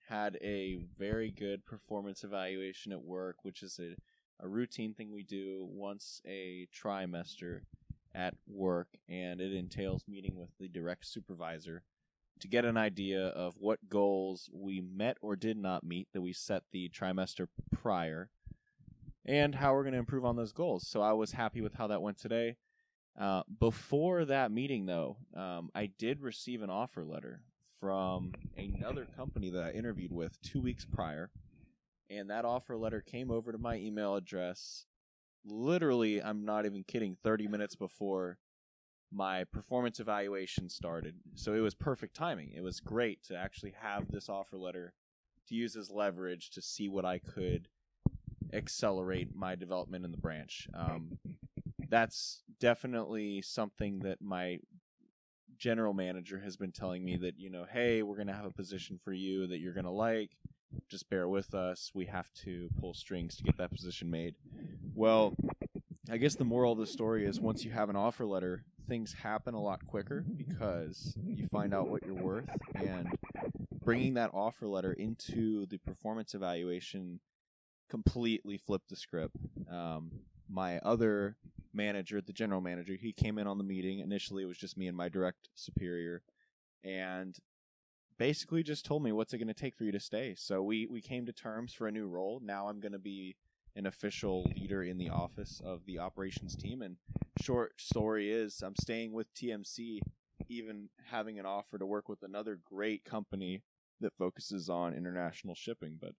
Had a very good performance evaluation at work, which is a routine thing we do once a trimester at work, and it entails meeting with the direct supervisor to get an idea of what goals we met or did not meet that we set the trimester prior, and how we're going to improve on those goals. So I was happy with how that went today. Before that meeting, though, I did receive an offer letter from another company that I interviewed with 2 weeks prior, and that offer letter came over to my email address literally, I'm not even kidding, 30 minutes before my performance evaluation started. So it was perfect timing. It was great to actually have this offer letter to use as leverage to see what I could accelerate my development in the branch. That's definitely something that my general manager has been telling me, that, hey, we're going to have a position for you that you're going to like. Just bear with us. We have to pull strings to get that position made. Well, I guess the moral of the story is once you have an offer letter, things happen a lot quicker because you find out what you're worth, and bringing that offer letter into the performance evaluation completely flipped the script. My other manager, the general manager, he came in on the meeting. Initially, it was just me and my direct superior. And basically just told me, what's it going to take for you to stay? So we came to terms for a new role. Now I'm going to be an official leader in the office of the operations team. And short story is I'm staying with TMC, even having an offer to work with another great company that focuses on international shipping, but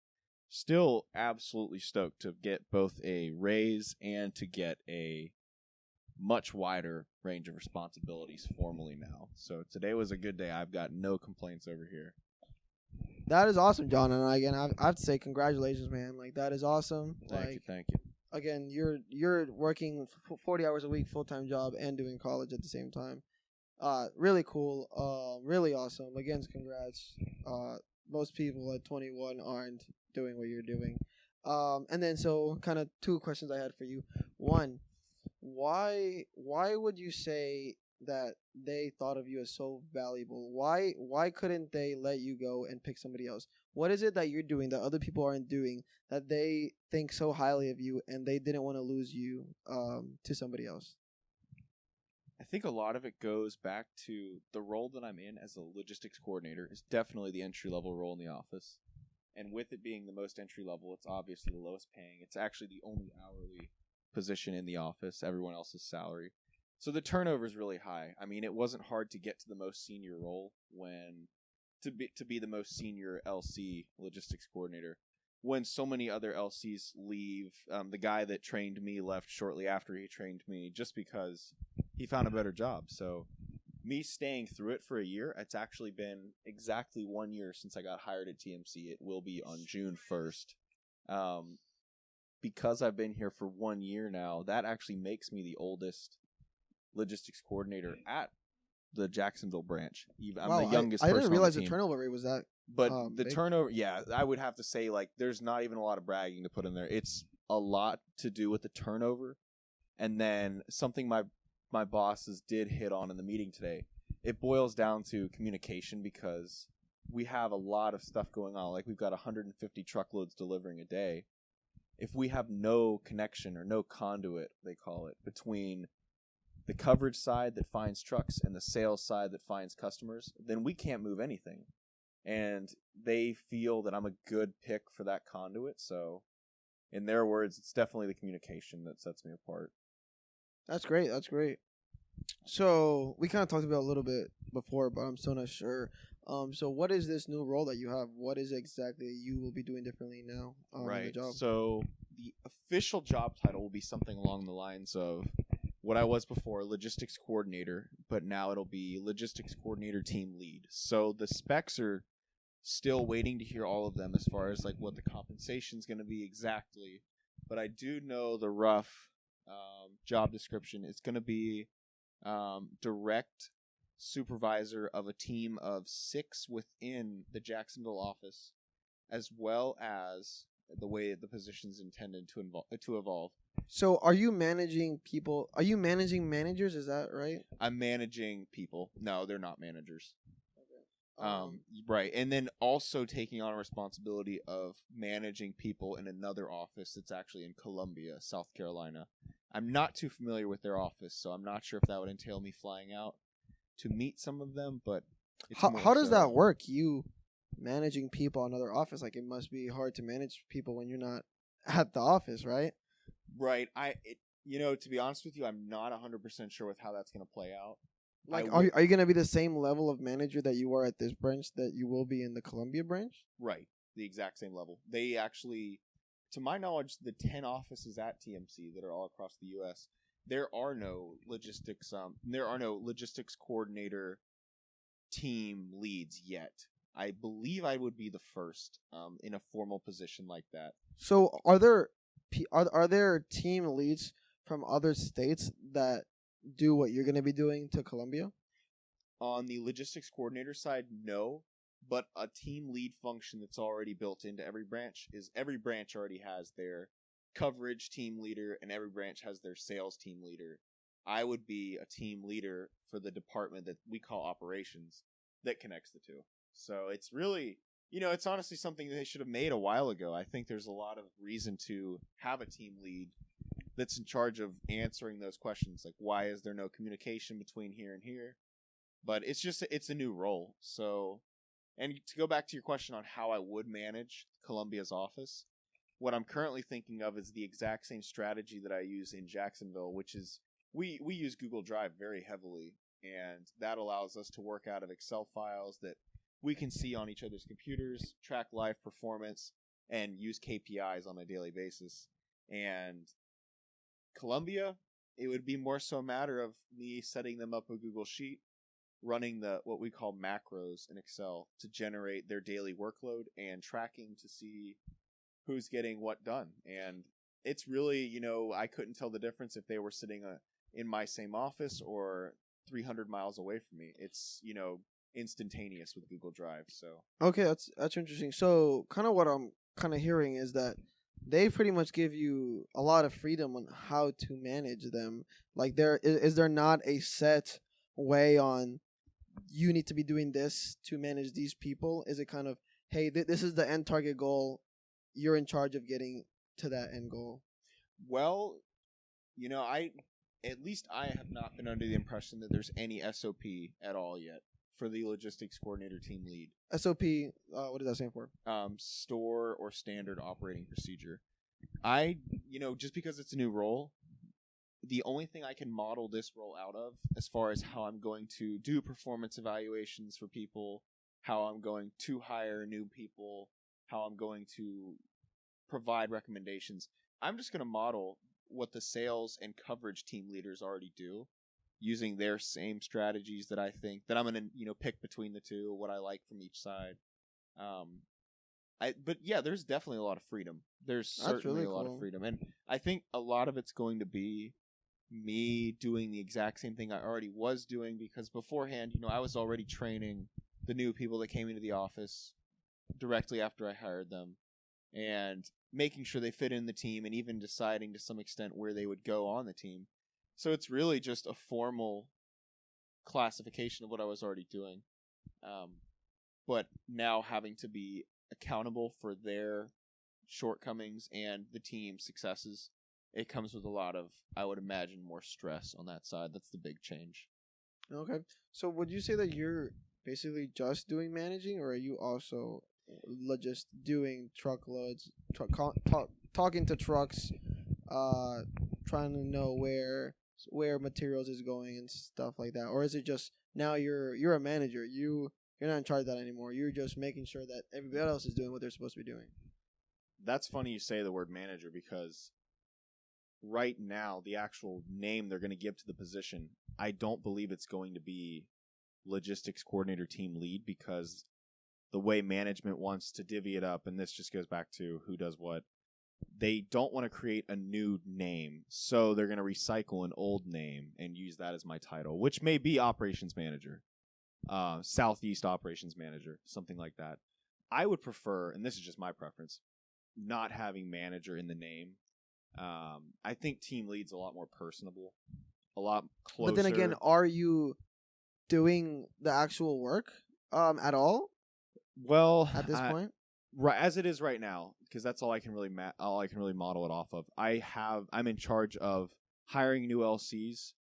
still absolutely stoked to get both a raise and to get a much wider range of responsibilities formally now. So today was a good day. I've got no complaints over here. That is awesome, John. And again, I have to say congratulations, man. Like, that is awesome. Thank you. Again, you're working 40 hours a week, full-time job, and doing college at the same time. Really cool. Really awesome. Again, congrats. Most people at 21 aren't doing what you're doing. And then so kind of two questions I had for you. One, why would you say that they thought of you as so valuable? Why couldn't they let you go and pick somebody else? What is it that you're doing that other people aren't doing that they think so highly of you and they didn't want to lose you to somebody else? I think a lot of it goes back to the role that I'm in as a logistics coordinator is definitely the entry-level role in the office. And with it being the most entry-level, it's obviously the lowest paying. It's actually the only hourly position in the office. Everyone else is salary. So the turnover is really high. I mean, it wasn't hard to get to the most senior role to be the most senior LC, logistics coordinator, when so many other LCs leave. The guy that trained me left shortly after he trained me just because he found a better job. So me staying through it for a year, it's actually been exactly 1 year since I got hired at TMC. It will be on June 1st. Because I've been here for 1 year now, that actually makes me the oldest logistics coordinator at the Jacksonville branch. I'm the youngest person I didn't realize on the team. turnover rate was that. But the big. turnover, yeah, I would have to say, like, there's not even a lot of bragging to put in there. It's a lot to do with the turnover. And then something my bosses did hit on in the meeting today, it boils down to communication, because we have a lot of stuff going on. Like, we've got 150 truckloads delivering a day. If we have no connection or no conduit, they call it, between the coverage side that finds trucks and the sales side that finds customers, then we can't move anything. And they feel that I'm a good pick for that conduit. So in their words, it's definitely the communication that sets me apart. That's great. That's great. So we kind of talked about it a little bit before, but I'm still not sure. So what is this new role that you have? What is it exactly you will be doing differently now in the job? So the official job title will be something along the lines of what I was before, logistics coordinator, but now it'll be logistics coordinator team lead. So the specs are still waiting to hear all of them as far as like what the compensation is going to be exactly. But I do know the rough job description. It's going to be direct supervisor of a team of 6 within the Jacksonville office, as well as the way the position's intended to evolve. So are you managing people? Are you managing managers? Is that right? I'm managing people. No, they're not managers. Right. And then also taking on a responsibility of managing people in another office that's actually in Columbia, South Carolina. I'm not too familiar with their office, so I'm not sure if that would entail me flying out to meet some of them, but how does that work? You managing people in another office, like, it must be hard to manage people when you're not at the office, right? Right. To be honest with you, I'm not 100% sure with how that's going to play out. Like, are you going to be the same level of manager that you are at this branch that you will be in the Columbia branch? Right. The exact same level. They actually, to my knowledge, the 10 offices at TMC that are all across the U.S., there are no logistics coordinator team leads yet. I believe I would be the first in a formal position like that. So are there team leads from other states that do what you're going to be doing to Columbia? On the logistics coordinator side, no. But a team lead function that's already built into every branch is every branch already has their coverage team leader and every branch has their sales team leader. I would be a team leader for the department that we call operations that connects the two. So it's really, it's honestly something they should have made a while ago. I think there's a lot of reason to have a team lead that's in charge of answering those questions, like why is there no communication between here and here? But it's a new role. So, And to go back to your question on how I would manage Columbia's office, what I'm currently thinking of is the exact same strategy that I use in Jacksonville, which is we use Google Drive very heavily, and that allows us to work out of Excel files that we can see on each other's computers, track live performance, and use KPIs on a daily basis. And Columbia, it would be more so a matter of me setting them up a Google Sheet, running the what we call macros in Excel to generate their daily workload and tracking to see who's getting what done. And it's really, I couldn't tell the difference if they were sitting in my same office or 300 miles away from me. It's, instantaneous with Google Drive. So Okay, that's interesting. So, kind of what I'm kind of hearing is that they pretty much give you a lot of freedom on how to manage them. Like, is there not a set way on you need to be doing this to manage these people? Is it kind of, hey, this is the end target goal, you're in charge of getting to that end goal? Well, I have not been under the impression that there's any SOP at all yet for the logistics coordinator team lead. SOP, what does that stand for? Store or standard operating procedure. Just because it's a new role, the only thing I can model this role out of as far as how I'm going to do performance evaluations for people, how I'm going to hire new people, how I'm going to provide recommendations, I'm just going to model what the sales and coverage team leaders already do, using their same strategies that I think that I'm going to, pick between the two, what I like from each side. But yeah, there's definitely a lot of freedom. There's certainly a lot of freedom. And I think a lot of it's going to be me doing the exact same thing I already was doing, because beforehand, I was already training the new people that came into the office directly after I hired them and making sure they fit in the team and even deciding to some extent where they would go on the team. So it's really just a formal classification of what I was already doing. But now having to be accountable for their shortcomings and the team's successes, it comes with a lot of, I would imagine, more stress on that side. That's the big change. Okay. So would you say that you're basically just doing managing, or are you also just doing truckloads, talking to trucks, trying to know where materials is going and stuff like that? Or is it just now you're a manager, you're not in charge of that anymore, you're just making sure that everybody else is doing what they're supposed to be doing? That's funny you say the word manager, because right now the actual name they're going to give to the position, I don't believe it's going to be logistics coordinator team lead, because the way management wants to divvy it up, and this just goes back to who does what, they don't want to create a new name, so they're going to recycle an old name and use that as my title, which may be operations manager, Southeast operations manager, something like that. I would prefer, and this is just my preference, not having manager in the name. I think team lead's a lot more personable, a lot closer. But then again, are you doing the actual work at all? Well, at this point, right as it is right now, because that's all I can really model it off of. I'm in charge of hiring new LCs,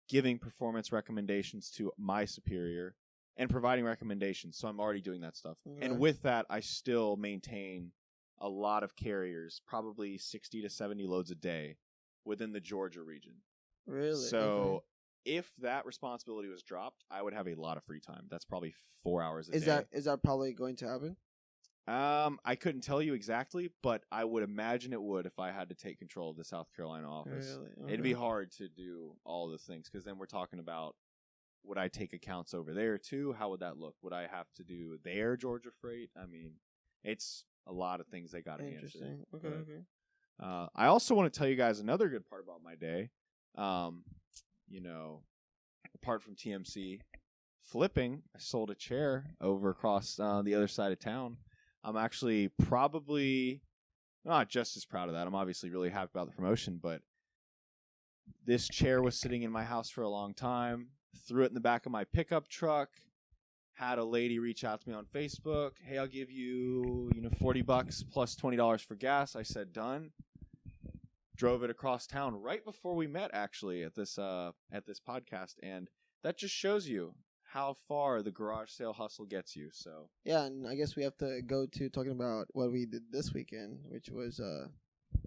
giving performance recommendations to my superior, and providing recommendations. So I'm already doing that stuff. Okay. And with that, I still maintain a lot of carriers, probably 60 to 70 loads a day within the Georgia region. Really? So okay. If that responsibility was dropped, I would have a lot of free time. That's probably 4 hours a day. Is that probably going to happen? I couldn't tell you exactly, but I would imagine it would if I had to take control of the South Carolina office. Really? Okay. It'd be hard to do all the things, because then we're talking about, would I take accounts over there too? How would that look? Would I have to do their Georgia freight? I mean, it's a lot of things they got to answer. Interesting. Okay, okay. I also want to tell you guys another good part about my day. Apart from TMC flipping, I sold a chair over across the other side of town. I'm actually probably not just as proud of that. I'm obviously really happy about the promotion, but this chair was sitting in my house for a long time. Threw it in the back of my pickup truck. Had a lady reach out to me on Facebook. Hey, I'll give you, $40 plus $20 for gas. I said, done. Drove it across town right before we met, actually, at this podcast. And that just shows you how far the garage sale hustle gets you. So Yeah, and I guess we have to go to talking about what we did this weekend, which was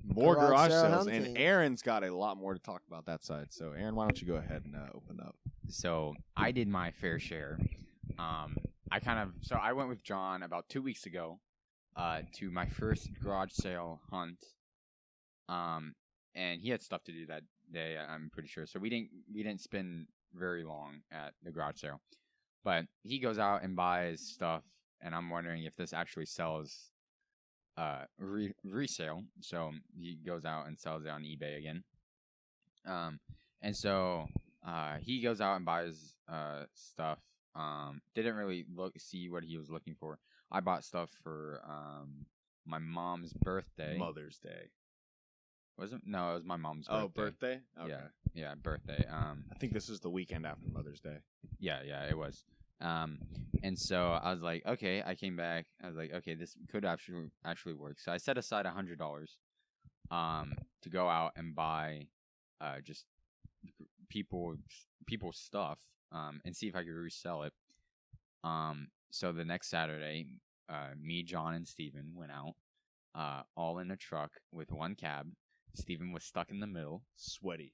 more Garage garage sale sales, hunting. and Aaron's got a lot more to talk about that side. So Aaron, why don't you go ahead and open up? So I did my fair share. I went with John about 2 weeks ago to my first garage sale hunt. And he had stuff to do that day, I'm pretty sure. So we didn't spend very long at the garage sale. But he goes out and buys stuff, and I'm wondering if this actually sells resale. So he goes out and sells it on eBay again. And so he goes out and buys stuff. Didn't really see what he was looking for. I bought stuff for my mom's birthday. Mother's Day. Was it? No, it was my mom's birthday. Oh, birthday? Okay. Yeah, birthday. I think this is the weekend after Mother's Day. Yeah, it was. And so I was like, okay, I came back. I was like, okay, this could actually work. So I set aside $100 to go out and buy just people's stuff and see if I could resell it. So the next Saturday, me, John, and Steven went out all in a truck with one cab. Steven was stuck in the middle. Sweaty.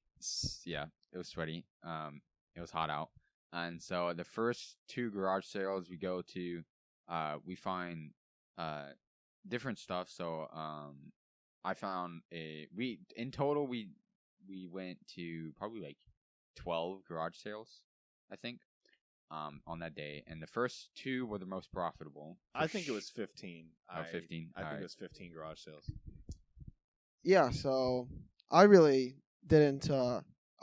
Yeah, it was sweaty. It was hot out. And so the first two garage sales we go to, we find different stuff. So I found in total we went to probably like 12 garage sales, I think, on that day. And the first two were the most profitable. I think it was 15. 15. I think it was 15 garage sales. Yeah, so I really didn't.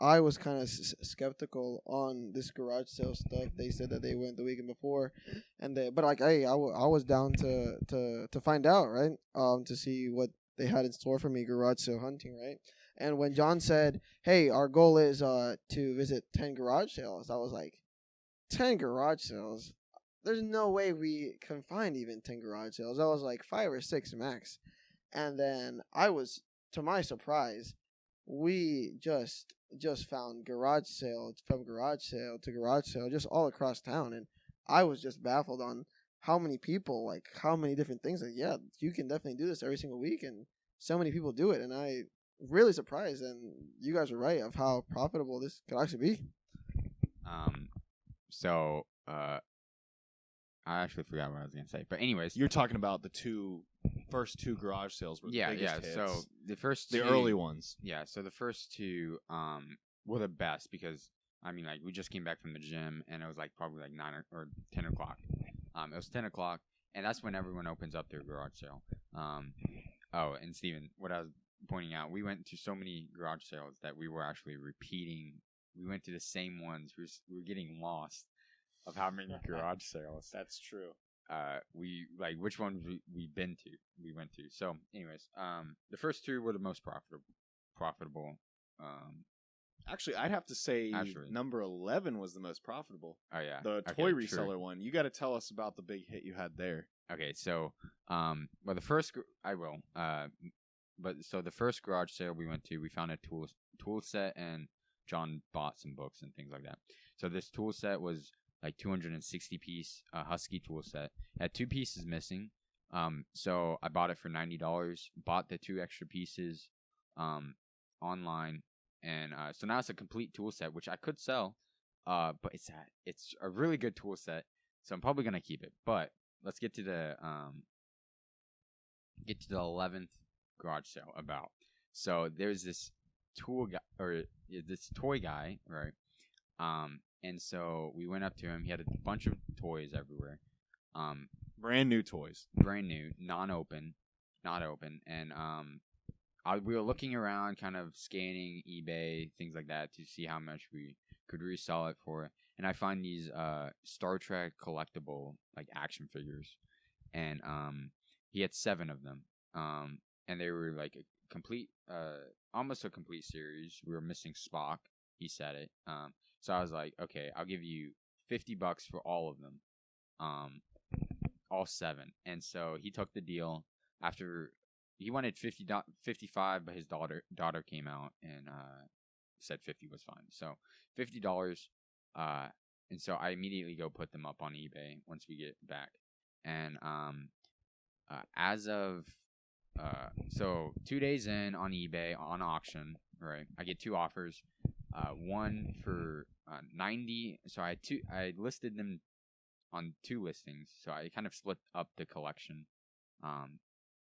I was kind of skeptical on this garage sale stuff. They said that they went the weekend before, but like, hey, I was down to find out, right? To see what they had in store for me, garage sale hunting, right? And when John said, "Hey, our goal is to visit 10 garage sales," I was like, 10 garage sales? There's no way we can find even 10 garage sales. I was like 5 or 6 max. And then I was, to my surprise, we just found garage sale from garage sale to garage sale just all across town, and I was just baffled on how many people, like how many different things. Like, yeah, you can definitely do this every single week, and so many people do it, and I really surprised. And you guys were right of how profitable this could actually be. So I actually forgot what I was gonna say, but anyways, You're talking about the first two garage sales were the biggest hits. So the first the two, early ones. Yeah, so the first two were the best because I mean, like, we just came back from the gym and it was like probably like 9 or 10 o'clock. It was 10 o'clock, and that's when everyone opens up their garage sale. Oh, and Steven, what I was pointing out, we went to so many garage sales that we were actually repeating. We went to the same ones. We were getting lost of how many garage sales. That's true. We like which ones we went to. So, anyways, the first two were the most profitable. Actually, I'd have to say Actually. number 11 was the most profitable. Oh yeah, The Okay, toy true. reseller one. You got to tell us about the big hit you had there. Okay, so well, the first I will. But so the first garage sale we went to, we found a tool set, and John bought some books and things like that. So this tool set was like 260 piece Husky tool set. It had 2 pieces missing. So I bought it for $90. Bought the 2 extra pieces online, and so now it's a complete tool set, which I could sell. But it's a really good tool set, so I'm probably gonna keep it. But let's get to the 11th garage sale about. So there's this this toy guy, right? And so we went up to him. He had a bunch of toys everywhere. Brand new toys. Brand new, not open. And we were looking around, kind of scanning eBay, things like that, to see how much we could resell it for. And I find these Star Trek collectible, like, action figures, and he had 7 of them. And they were like a complete, almost a complete series. We were missing Spock. He said it. So I was like, okay, I'll give you $50 for all of them, all 7. And so he took the deal. After he wanted 55, but his daughter came out and said 50 was fine. So $50. and so I immediately go put them up on eBay once we get back. And as of so 2 days in on eBay on auction, right? I get 2 offers. One for 90. So I listed them on 2 listings. So I kind of split up the collection.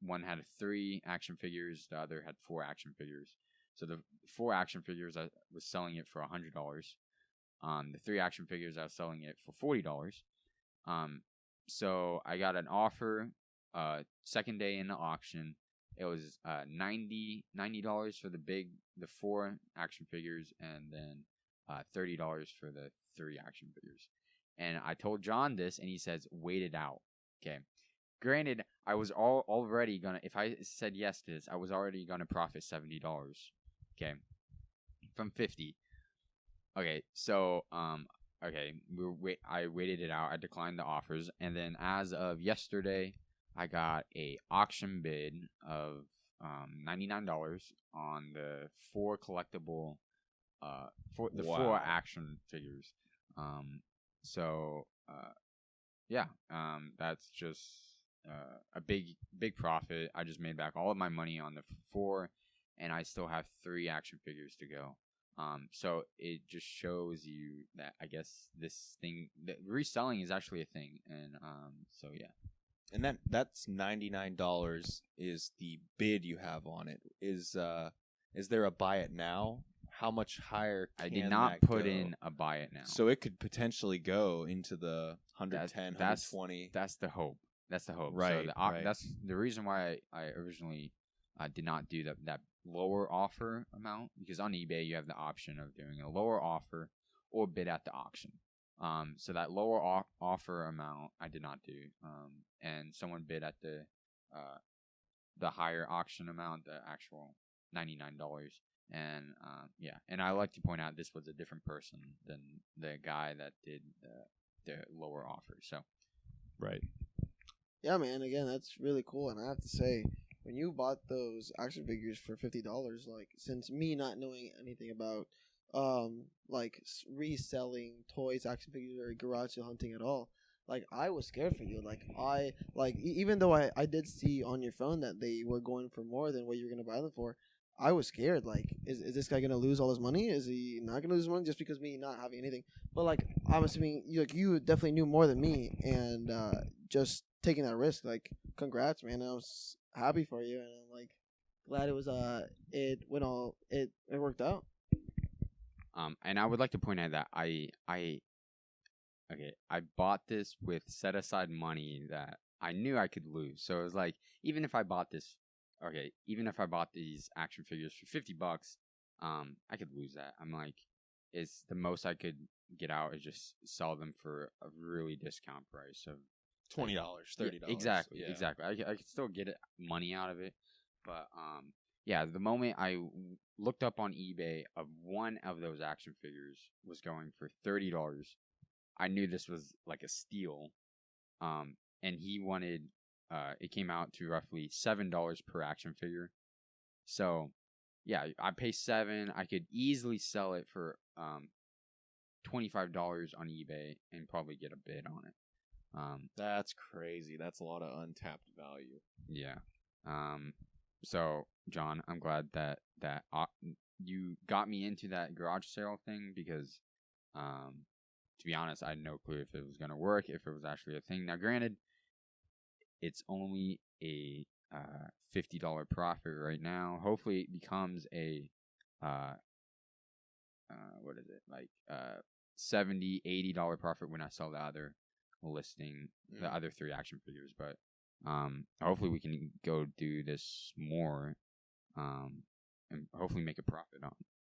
One had 3 action figures, the other had 4 action figures. So the 4 action figures, I was selling it for $100. The 3 action figures, I was selling it for $40. So I got an offer. Second day in the auction, it was $90 for the 4 action figures, and then $30 for the 3 action figures. And I told John this, and he says, "Wait it out." Okay. Granted, I was already gonna. If I said yes to this, I was already gonna profit $70. Okay, from 50. Okay, so okay, I waited it out. I declined the offers, and then as of yesterday, I got a auction bid of $99 on the 4 collectible, for the 4 action figures. So yeah, that's just a big profit. I just made back all of my money on the 4, and I still have 3 action figures to go. So it just shows you that I guess this thing, that reselling is actually a thing, and so yeah. And that's $99 is the bid you have on it. Is there a buy it now? How much higher can I did not that put go? in a buy it now. So it could potentially go into the 110, That's 120. That's the hope. That's the hope. Right, So right. That's the reason why I originally did not do that lower offer amount, because on eBay you have the option of doing a lower offer or bid at the auction. So that lower offer amount I did not do. And someone bid at the higher auction amount, the actual $99. And yeah, and I like to point out this was a different person than the guy that did the lower offer. So Right. Yeah, man. Again, that's really cool, and I have to say, when you bought those action figures for $50, like, since me not knowing anything about like reselling toys, action figures, or garage sale hunting at all, like, I was scared for you. Like, even though I did see on your phone that they were going for more than what you were gonna buy them for, I was scared. Like, is this guy gonna lose all his money? Is he not gonna lose money just because me not having anything? But like, I'm assuming you definitely knew more than me, and just taking that risk. Like, congrats, man. I was happy for you, and I'm like glad it was it worked out. And I would like to point out that I bought this with set aside money that I knew I could lose. So it was like, even if I bought these action figures for $50, I could lose that. I'm like, it's the most I could get out is just sell them for a really discount price of $20, $30. Yeah, exactly, Yeah. exactly. I could still get money out of it, but yeah. The moment I looked up on eBay of one of those action figures was going for $30, I knew this was like a steal. And he wanted, it came out to roughly $7 per action figure. So yeah, I pay $7. I could easily sell it for $25 on eBay and probably get a bid on it. That's crazy. That's a lot of untapped value. Yeah. So John, I'm glad that you got me into that garage sale thing, because to be honest, I had no clue if it was gonna work, if it was actually a thing. Now, granted, it's only a $50 profit right now. Hopefully, it becomes a what is it, like $70, $80 profit when I sell the other listing, the other 3 action figures. But hopefully we can go do this more, and hopefully make it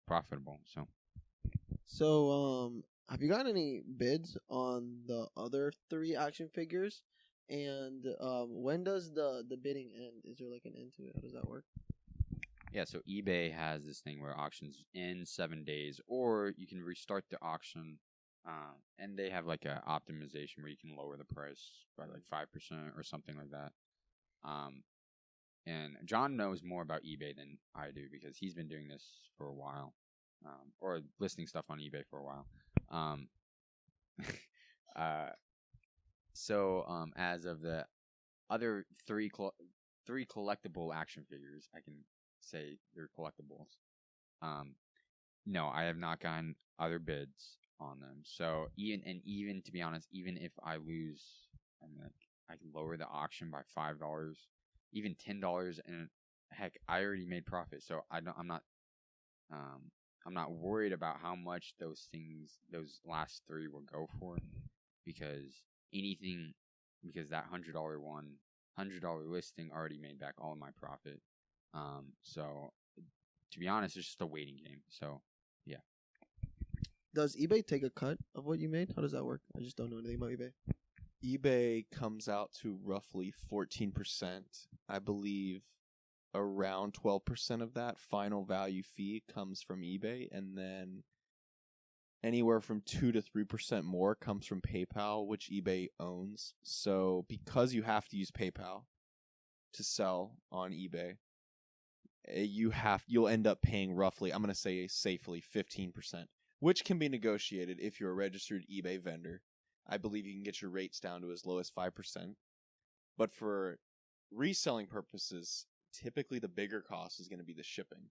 profitable. So have you gotten any bids on the other 3 action figures? And when does the bidding end? Is there like an end to it? How does that work? Yeah, so eBay has this thing where auctions end 7 days, or you can restart the auction, and they have like a optimization where you can lower the price by like 5% or something like that. And John knows more about eBay than I do, because he's been doing this for a while, or listing stuff on eBay for a while. As of the other three collectible action figures, I can say they're collectibles. No, I have not gotten other bids on them. So even to be honest, even if I lose, I can lower the auction by $5, even $10, and heck, I already made profit. So I'm not worried about how much those last three will go for, because that $100 listing already made back all of my profit. So to be honest, it's just a waiting game. So yeah. Does eBay take a cut of what you made? How does that work? I just don't know anything about eBay. eBay comes out to roughly 14%. I believe around 12% of that final value fee comes from eBay, and then anywhere from 2 to 3% more comes from PayPal, which eBay owns. So because you have to use PayPal to sell on eBay, you'll end up paying roughly, I'm going to say safely, 15%, which can be negotiated if you're a registered eBay vendor. I believe you can get your rates down to as low as 5%. But for reselling purposes, typically the bigger cost is going to be the shipping.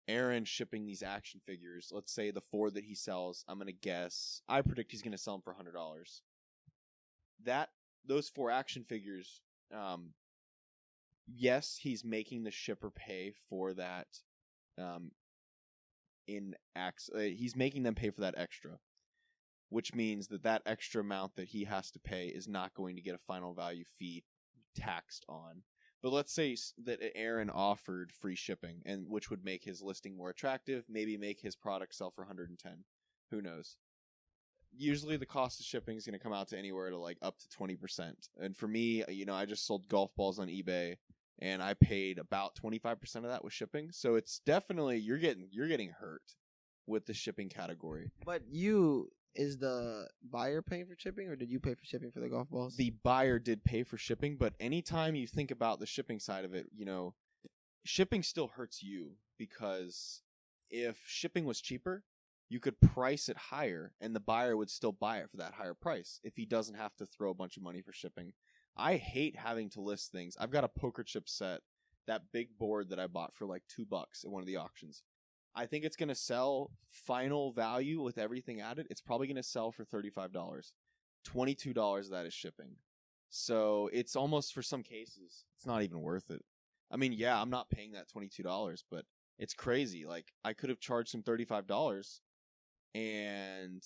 Aaron shipping these action figures, let's say the 4 that he sells, I predict he's going to sell them for $100. Those 4 action figures, yes, he's making the shipper pay for that. He's making them pay for that extra, which means that extra amount that he has to pay is not going to get a final value fee taxed on. But let's say that Aaron offered free shipping, and which would make his listing more attractive, maybe make his product sell for $110. Who knows? Usually the cost of shipping is going to come out to anywhere to like up to 20%. And for me, I just sold golf balls on eBay, and I paid about 25% of that with shipping. So it's definitely you're getting hurt with the shipping category. But is the buyer paying for shipping, or did you pay for shipping for the golf balls? The buyer did pay for shipping, but anytime you think about the shipping side of it, shipping still hurts you, because if shipping was cheaper, you could price it higher and the buyer would still buy it for that higher price if he doesn't have to throw a bunch of money for shipping. I hate having to list things. I've got a poker chip set, that big board that I bought for like $2 at one of the auctions. I think it's going to sell final value with everything added. It's probably going to sell for $35. $22 of that is shipping. So it's almost, for some cases, it's not even worth it. I mean, yeah, I'm not paying that $22, but it's crazy. Like, I could have charged him $35 and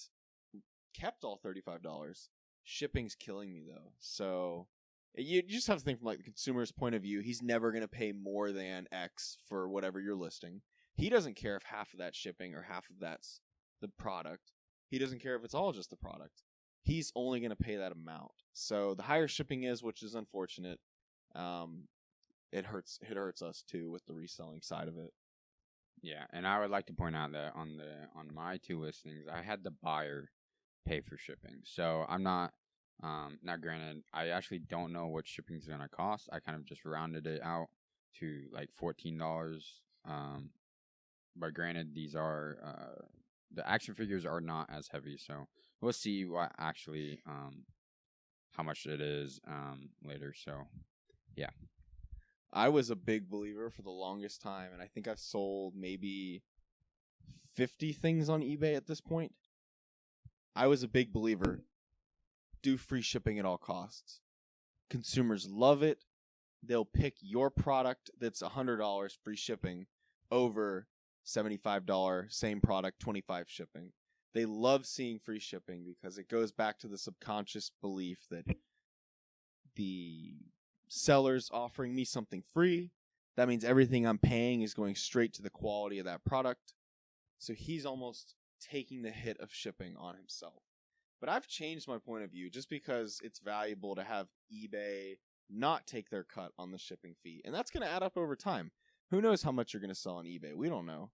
kept all $35. Shipping's killing me, though. So you just have to think from like the consumer's point of view. He's never going to pay more than X for whatever you're listing. He doesn't care if half of that's shipping or half of that's the product. He doesn't care if it's all just the product. He's only going to pay that amount. So the higher shipping is, which is unfortunate, it hurts us too with the reselling side of it. Yeah, and I would like to point out that on my 2 listings, I had the buyer pay for shipping. So I'm not granted, I actually don't know what shipping is going to cost. I kind of just rounded it out to like $14. But granted, these are the action figures are not as heavy, so we'll see what actually how much it is later. So yeah, I was a big believer for the longest time, and I think I've sold maybe 50 things on eBay at this point. I was a big believer. Do free shipping at all costs. Consumers love it. They'll pick your product that's $100 free shipping over $75 same product, $25 shipping. They love seeing free shipping because it goes back to the subconscious belief that the seller's offering me something free. That means everything I'm paying is going straight to the quality of that product. So he's almost taking the hit of shipping on himself. But I've changed my point of view just because it's valuable to have eBay not take their cut on the shipping fee. And that's going to add up over time. Who knows how much you're going to sell on eBay? We don't know.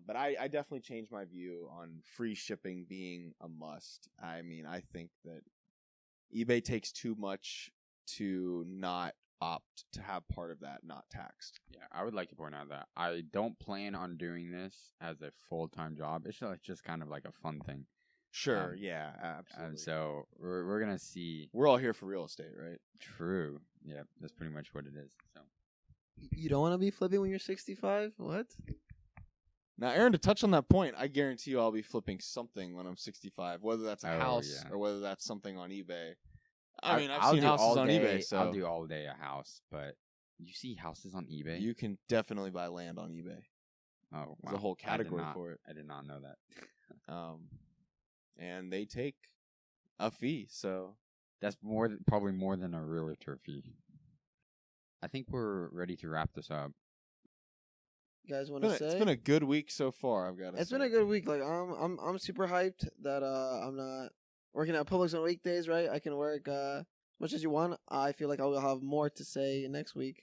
But I definitely changed my view on free shipping being a must. I mean, I think that eBay takes too much to not opt to have part of that not taxed. Yeah, I would like to point out that I don't plan on doing this as a full-time job. It's just kind of like a fun thing. Sure. Um, Yeah. Absolutely. So we're gonna see. We're all here for real estate, right? True. Yeah, that's pretty much what it is. So You don't want to be flipping when you're 65? What? Now, Aaron, to touch on that point, I guarantee you I'll be flipping something when I'm 65, whether that's a Oh, house yeah. or whether that's something on eBay. I mean, I've I'll seen do houses all on day, eBay, so I'll do all day a house, but you see houses on eBay? you can definitely buy land on eBay. Oh, wow. There's a whole category I did not, for it. I did not know that. And they take a fee, so That's probably more than a realtor fee. I think we're ready to wrap this up. You guys want to say? it's been a good week so far. I've got to. It's been a good week. Like I'm super hyped that I'm not working at Publix on weekdays. Right, I can work as much as you want. I feel like I will have more to say next week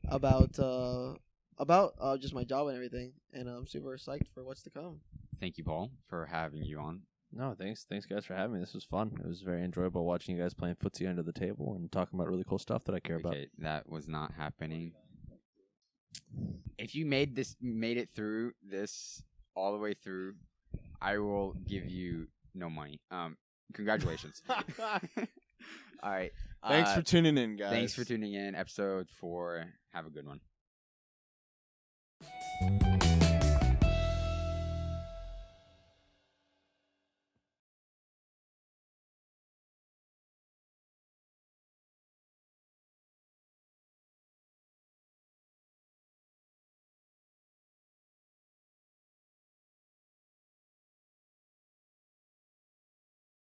about just my job and everything, and I'm super psyched for what's to come. Thank you, Paul, for having you on. No, thanks guys for having me. This was fun. It was very enjoyable watching you guys playing footsie under the table and talking about really cool stuff that I care about. Okay, that was not happening. If you made it through this all the way through, I will give you no money. Congratulations. All right. Thanks for tuning in, guys. Thanks for tuning in. Episode 4. Have a good one.